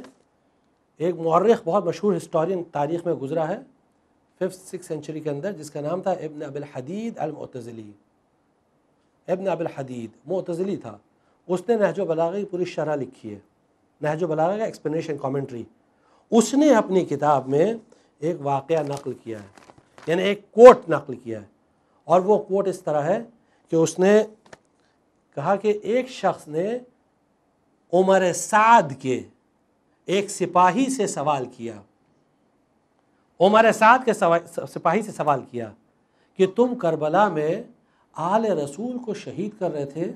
ایک مورخ بہت مشہور ہسٹورین تاریخ میں گزرا ہے 5th 6th سینچری کے اندر، جس کا نام تھا ابن ابی الحدید المعتزلی. ابن ابی الحدید معتزلی تھا. اس نے نہج البلاغہ کی پوری شرح لکھی ہے، نہج البلاغہ کا ایکسپلینیشن، کامنٹری. اس نے اپنی کتاب میں ایک واقعہ نقل کیا ہے، یعنی ایک کوٹ نقل کیا ہے، اور وہ کوٹ اس طرح ہے کہ اس نے کہا کہ ایک شخص نے عمر سعد کے ایک سپاہی سے سوال کیا، عمر سعد کے سپاہی سے سوال کیا کہ تم کربلا میں آل رسول کو شہید کر رہے تھے،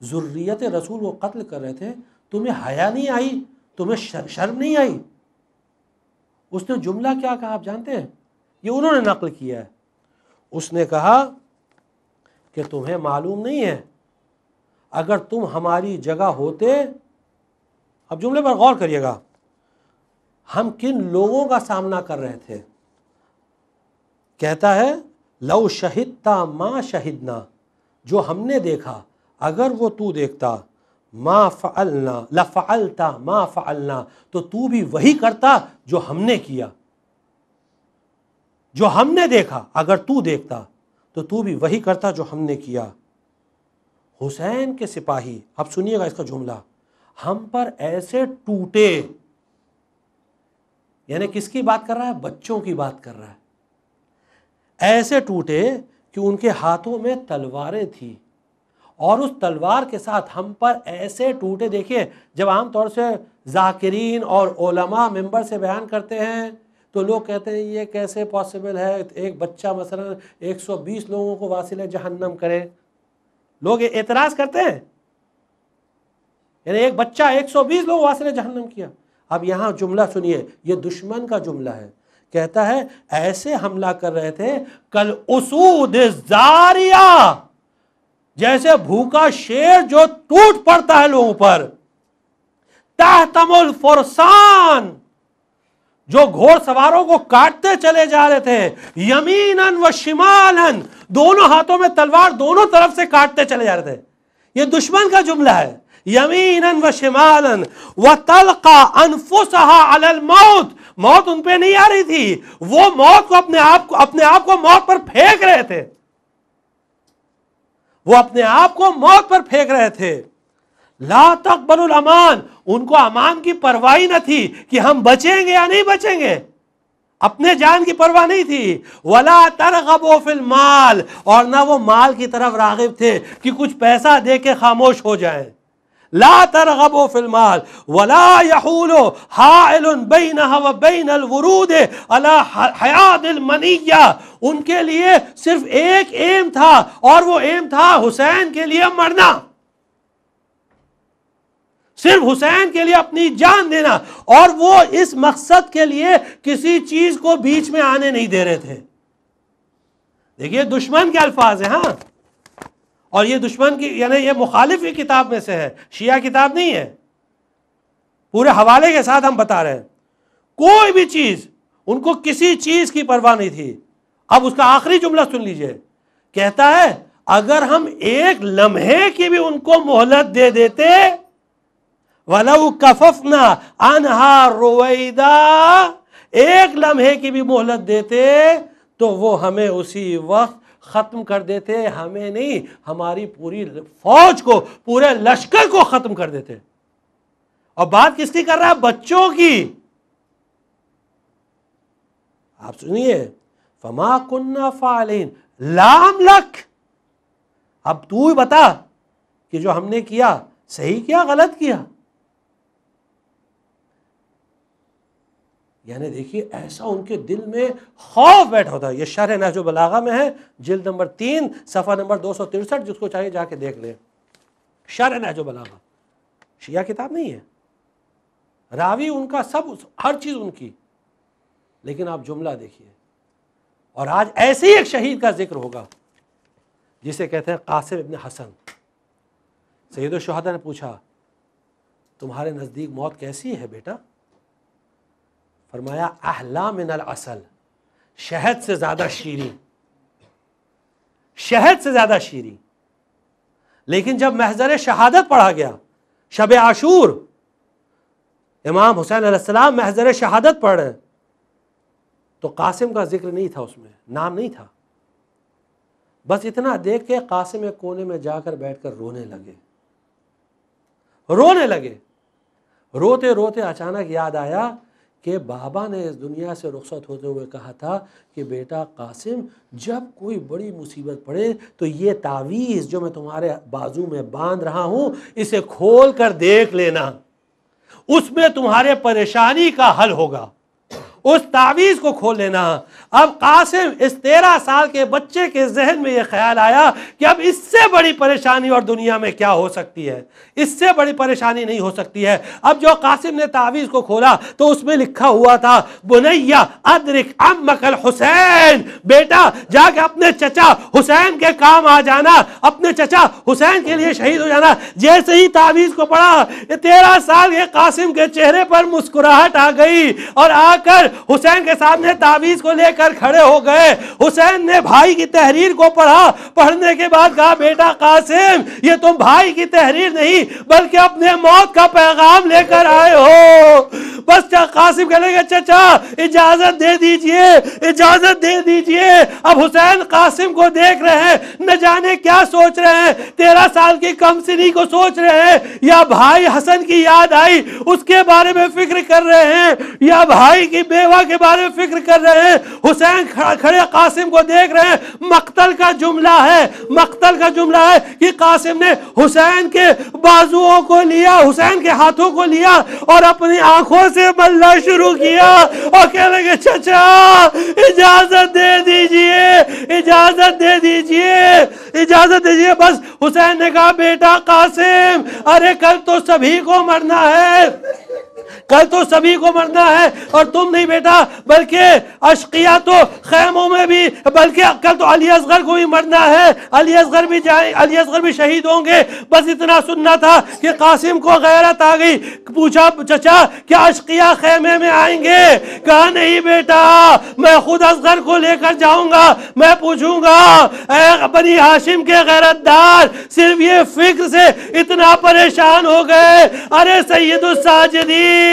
ذریت رسول کو قتل کر رہے تھے، تمہیں حیا نہیں آئی، تمہیں شرم نہیں آئی؟ اس نے جملہ کیا کہا آپ جانتے ہیں؟ یہ انہوں نے نقل کیا ہے. اس نے کہا کہ تمہیں معلوم نہیں ہے اگر تم ہماری جگہ ہوتے، اب جملے پر غور کریے گا، ہم کن لوگوں کا سامنا کر رہے تھے. کہتا ہے لو شہدتا ما شہدنا، جو ہم نے دیکھا اگر وہ تو دیکھتا، ما فعلنا لفعلتا ما فعلنا، تو تو بھی وہی کرتا جو ہم نے کیا. جو ہم نے دیکھا اگر تو دیکھتا تو تو بھی وہی کرتا جو ہم نے کیا. حسین کے سپاہی، اب سنیے گا اس کا جملہ، ہم پر ایسے ٹوٹے، یعنی کس کی بات کر رہا ہے؟ بچوں کی بات کر رہا ہے. ایسے ٹوٹے کہ ان کے ہاتھوں میں تلواریں تھیں، اور اس تلوار کے ساتھ ہم پر ایسے ٹوٹے. دیکھیے جب عام طور سے ذاکرین اور علماء ممبر سے بیان کرتے ہیں تو لوگ کہتے ہیں یہ کیسے پاسبل ہے، ایک بچہ مثلا 120 لوگوں کو واصل جہنم کرے. لوگ اعتراض کرتے ہیں، یعنی ایک بچہ 120 لوگ واصل جہنم کیا. اب یہاں جملہ سنیے، یہ دشمن کا جملہ ہے. کہتا ہے ایسے حملہ کر رہے تھے کل اسود زاریہ، جیسے بھوکا شیر جو ٹوٹ پڑتا ہے لوگوں پر. تحتم الفرسان، جو گھوڑ سواروں کو کاٹتے چلے جا رہے تھے، یمیناً و شمالاً، دونوں ہاتھوں میں تلوار دونوں طرف سے کاٹتے چلے جا رہے تھے. یہ دشمن کا جملہ ہے. یمیناً و شمالاً وتلقى انفسها على الموت، موت ان پہ نہیں آ رہی تھی، وہ موت کو اپنے آپ کو موت پر پھینک رہے تھے، وہ اپنے آپ کو موت پر پھینک رہے تھے. لا تقبل الامان، ان کو امان کی پرواہ نہ تھی کہ ہم بچیں گے یا نہیں بچیں گے، اپنے جان کی پرواہ نہیں تھی. ولا ترغبوا فی المال، اور نہ وہ مال کی طرف راغب تھے کہ کچھ پیسہ دے کے خاموش ہو جائیں. لا ترغبوا فی المال ولا يحول حائل بینها وبین الورود علی حیاة المنیہ. ان کے لیے صرف ایک ایم تھا، اور وہ ایم تھا حسین کے لیے مرنا، صرف حسین کے لیے اپنی جان دینا، اور وہ اس مقصد کے لیے کسی چیز کو بیچ میں آنے نہیں دے رہے تھے. دیکھیے دشمن کے الفاظ ہیں، ہاں، اور یہ دشمن کی، یعنی یہ مخالف کی کتاب میں سے ہے، شیعہ کتاب نہیں ہے. پورے حوالے کے ساتھ ہم بتا رہے ہیں، کوئی بھی چیز، ان کو کسی چیز کی پرواہ نہیں تھی. اب اس کا آخری جملہ سن لیجئے. کہتا ہے اگر ہم ایک لمحے کی بھی ان کو مہلت دے دیتے، وَلَوْ كَفَفْنَا عَنْهَا رُوَيْدًا، ایک لمحے کی بھی مہلت دیتے تو وہ ہمیں اسی وقت ختم کر دیتے. ہمیں نہیں، ہماری پوری فوج کو، پورے لشکر کو ختم کر دیتے. اور بات کس کی کر رہا ہے؟ بچوں کی. آپ سنیے، فَمَا كُنَّا فَاعِلِينَ لَامْ لَكْ، اب تو ہی بتا کہ جو ہم نے کیا صحیح کیا غلط کیا. یعنی دیکھیے ایسا ان کے دل میں خوف بیٹھا ہوتا ہے. یہ شرح نہج البلاغہ میں ہے، جلد نمبر 3 صفحہ نمبر 263، جس کو چاہیے جا کے دیکھ لیں. شرح نہج البلاغہ شیعہ کتاب نہیں ہے، راوی ان کا سب ہر چیز ان کی، لیکن آپ جملہ دیکھیے. اور آج ایسے ہی ایک شہید کا ذکر ہوگا جسے کہتے ہیں قاسم ابن حسن. سید الشہداء نے پوچھا تمہارے نزدیک موت کیسی ہے بیٹا؟ فرمایا احلا من العسل، شہد سے زیادہ شیریں، شہد سے زیادہ شیریں. لیکن جب محضر شہادت پڑھا گیا، شب عاشور، امام حسین علیہ السلام محضر شہادت پڑھ رہے، تو قاسم کا ذکر نہیں تھا، اس میں نام نہیں تھا. بس اتنا دیکھ کے قاسم ایک کونے میں جا کر بیٹھ کر رونے لگے. روتے روتے اچانک یاد آیا کہ بابا نے اس دنیا سے رخصت ہوتے ہوئے کہا تھا کہ بیٹا قاسم، جب کوئی بڑی مصیبت پڑے تو یہ تعویذ جو میں تمہارے بازو میں باندھ رہا ہوں اسے کھول کر دیکھ لینا، اس میں تمہارے پریشانی کا حل ہوگا، اس تعویذ کو کھول لینا. اب قاسم اس 13 سال کے بچے کے ذہن میں یہ خیال آیا کہ اب اس سے بڑی پریشانی اور دنیا میں کیا ہو سکتی ہے، اس سے بڑی پریشانی نہیں ہو سکتی ہے. اب جو قاسم نے تعویذ کو کھولا تو اس میں لکھا ہوا تھا بنیا ادرک عمک الحسین، بیٹا جا کے اپنے چچا حسین کے کام آ جانا، اپنے چچا حسین کے لیے شہید ہو جانا. جیسے ہی تعویذ کو پڑھا 13 سال کے قاسم کے چہرے پر مسکراہٹ آ گئی اور آ کر حسین کے سامنے تعویذ کو لے کر کھڑے ہو گئے. حسین نے بھائی کی تحریر کو پڑھا، پڑھنے کے بعد کہا بیٹا قاسم، یہ تم بھائی کی تحریر نہیں بلکہ اپنے موت کا پیغام لے کر آئے ہو. بس قاسم کہنے لگے چچا اجازت دے دیجئے، اجازت دے دیجئے. اب حسین قاسم کو دیکھ رہے ہیں، نہ جانے کیا سوچ رہے ہیں، 13 سال کی کم سنی کو سوچ رہے ہیں، یا بھائی حسن کی یاد آئی اس کے بارے میں فکر کر رہے ہیں، یا بھائی کی بیوہ کے بارے میں فکر کر رہے ہیں. حسین کھڑے قاسم کو دیکھ رہے ہیں. مقتل کا جملہ ہے، مقتل کا جملہ ہے کہ قاسم نے حسین کے بازوؤں کو لیا، حسین کے ہاتھوں کو لیا اور اپنی آنکھوں سے ملنا شروع کیا اور کہنے لگے چچا اجازت دے دیجئے، اجازت دے دیجئے، اجازت دیجئے. بس حسین نے کہا بیٹا قاسم، ارے کل تو سبھی کو مرنا ہے، کل تو سبھی کو مرنا ہے، اور تم نہیں بیٹا بلکہ اشقیاء تو خیموں میں بھی، بلکہ کل تو علی اصغر کو بھی مرنا ہے، علی اصغر بھی جائیں، علی اصغر بھی شہید ہوں گے. بس اتنا سننا تھا کہ قاسم کو غیرت آ گئی. پوچھا چچا کیا اشقیاء خیمے میں آئیں گے؟ کہا نہیں بیٹا، میں خود اصغر کو لے کر جاؤں گا، میں پوچھوں گا اے بنی ہاشم کے غیرت دار، صرف یہ فکر سے اتنا پریشان ہو گئے. ارے سید الساجدین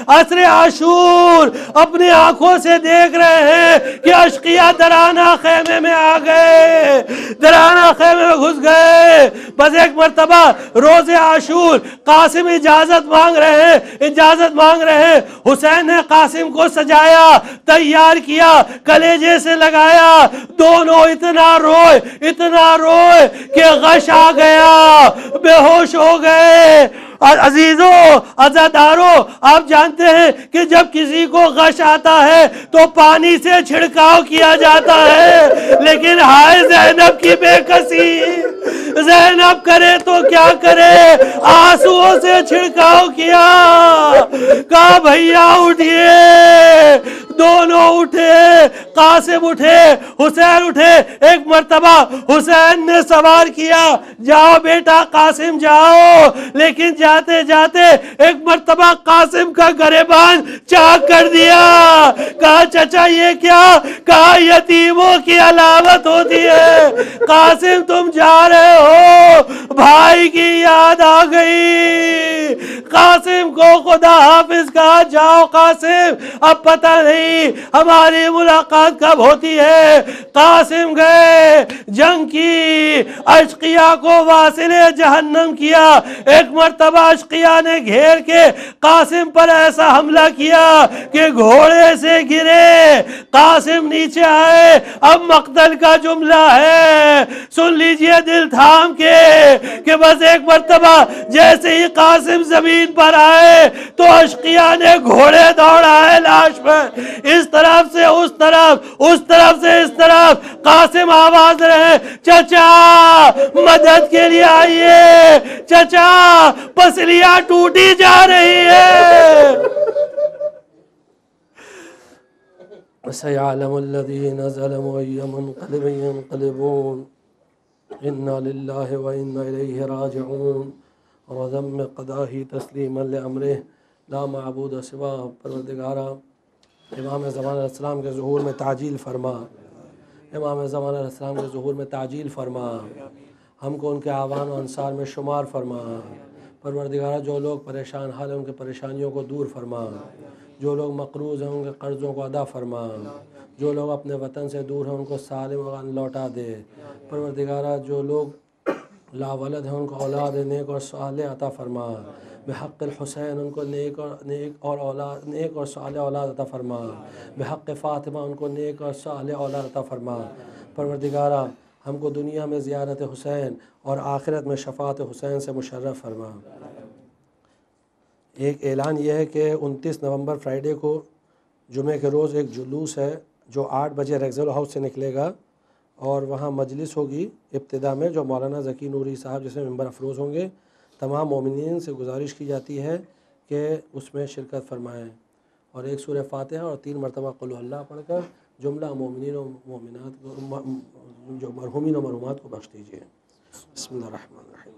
عصر عاشور اپنی آنکھوں سے دیکھ رہے ہیں کہ اشقیاء درانہ خیمے میں آ گئے، درانہ خیمے میں گھس گئے. بس ایک مرتبہ روز عاشور قاسم اجازت مانگ رہے ہیں، اجازت مانگ رہے ہیں. حسین نے قاسم کو سجایا، تیار کیا، کلیجے سے لگایا. دونوں اتنا روئے کہ غش آ گیا، بے ہوش ہو گئے. اور عزیزوں عزاداروں، آپ جانتے ہیں کہ جب کسی کو غش آتا ہے تو پانی سے چھڑکاؤ کیا جاتا ہے، لیکن ہائے زینب کی بے کسی، زینب کرے تو کیا کرے، آنسوؤں سے چھڑکاؤ کیا. کہا بھیا اٹھیے. دونوں اٹھے، قاسم اٹھے، حسین اٹھے. ایک مرتبہ حسین نے سوار کیا، جاؤ بیٹا قاسم جاؤ. لیکن جاتے جاتے ایک مرتبہ قاسم کا گریبان چاک کر دیا. کہا چچا یہ کیا؟ کہا یتیموں کی علامت ہوتی ہے. قاسم تم جا رہے ہو، بھائی کی یاد آ گئی. قاسم کو خدا حافظ کہا، جاؤ قاسم، اب پتہ نہیں ہماری ملاقات کب ہوتی ہے. قاسم گئے، جنگ کی، اشقیاء کو واصل جہنم کیا. ایک مرتبہ اشقیاء نے گھیر کے قاسم پر ایسا حملہ کیا کہ گھوڑے سے گرے، قاسم نیچے آئے، اب مقتل کا جملہ ہے، سن لیجئے دل تھام کے کہ بس ایک مرتبہ جیسے ہی قاسم زمین پر آئے تو اشقیاء نے گھوڑے دوڑائے لاش پر، اس طرف سے اس طرف، اس طرف سے اس طرف، قاسم آواز رہے چچا مدد کے لیے آئیے، چچا پسلیاں ٹوٹی جا رہی ہے۔ سَيَعْلَمُ الَّذِينَ ظَلَمُوا أَيَّ مُنقَلِبٍ يَنقَلِبُونَ إِنَّا لِلَّهِ وَإِنَّا إِلَيْهِ راجعون وَضَمَّ قَضَاهِ تَسْلِيمًا لِأَمْرِهِ لا معبود سوا۔ پروردگارا امام زمان علیہ السلام کے ظہور میں تعجیل فرما، امام زمان علیہ السلام کے ظہور میں تعجیل فرما، ہم کو ان کے اعوان و انصار میں شمار فرما۔ پروردگارا جو لوگ پریشان حال ہیں ان کے پریشانیوں کو دور فرما، جو لوگ مقروض ہیں ان کے قرضوں کو ادا فرما، جو لوگ اپنے وطن سے دور ہیں ان کو سالم وطن لوٹا دے۔ پروردگارا جو لوگ لا ولد ہیں ان کو اولاد نیک اور صالح عطا فرما، بحق الحسین ان کو نیک اور صالح اولاد عطا فرما، بحق فاطمہ ان کو نیک اور صالح اولاد عطا فرما۔ پروردگارا ہم کو دنیا میں زیارت حسین اور آخرت میں شفاعت حسین سے مشرف فرما۔ ایک اعلان یہ ہے کہ 29 نومبر فرائیڈے کو جمعہ کے روز ایک جلوس ہے جو 8 بجے ریگزل ہاؤس سے نکلے گا، اور وہاں مجلس ہوگی ابتدا میں جو مولانا ذکی نوری صاحب جس میں ممبر افروز ہوں گے۔ تمام مومنین سے گزارش کی جاتی ہے کہ اس میں شرکت فرمائیں، اور ایک سورہ فاتحہ اور 3 مرتبہ قل اللہ پڑھ کر جملہ مومنین و مومنات کو جو مرحومین و مرحومات کو بخش دیجیے۔ بسم اللہ الرحمن الرحیم۔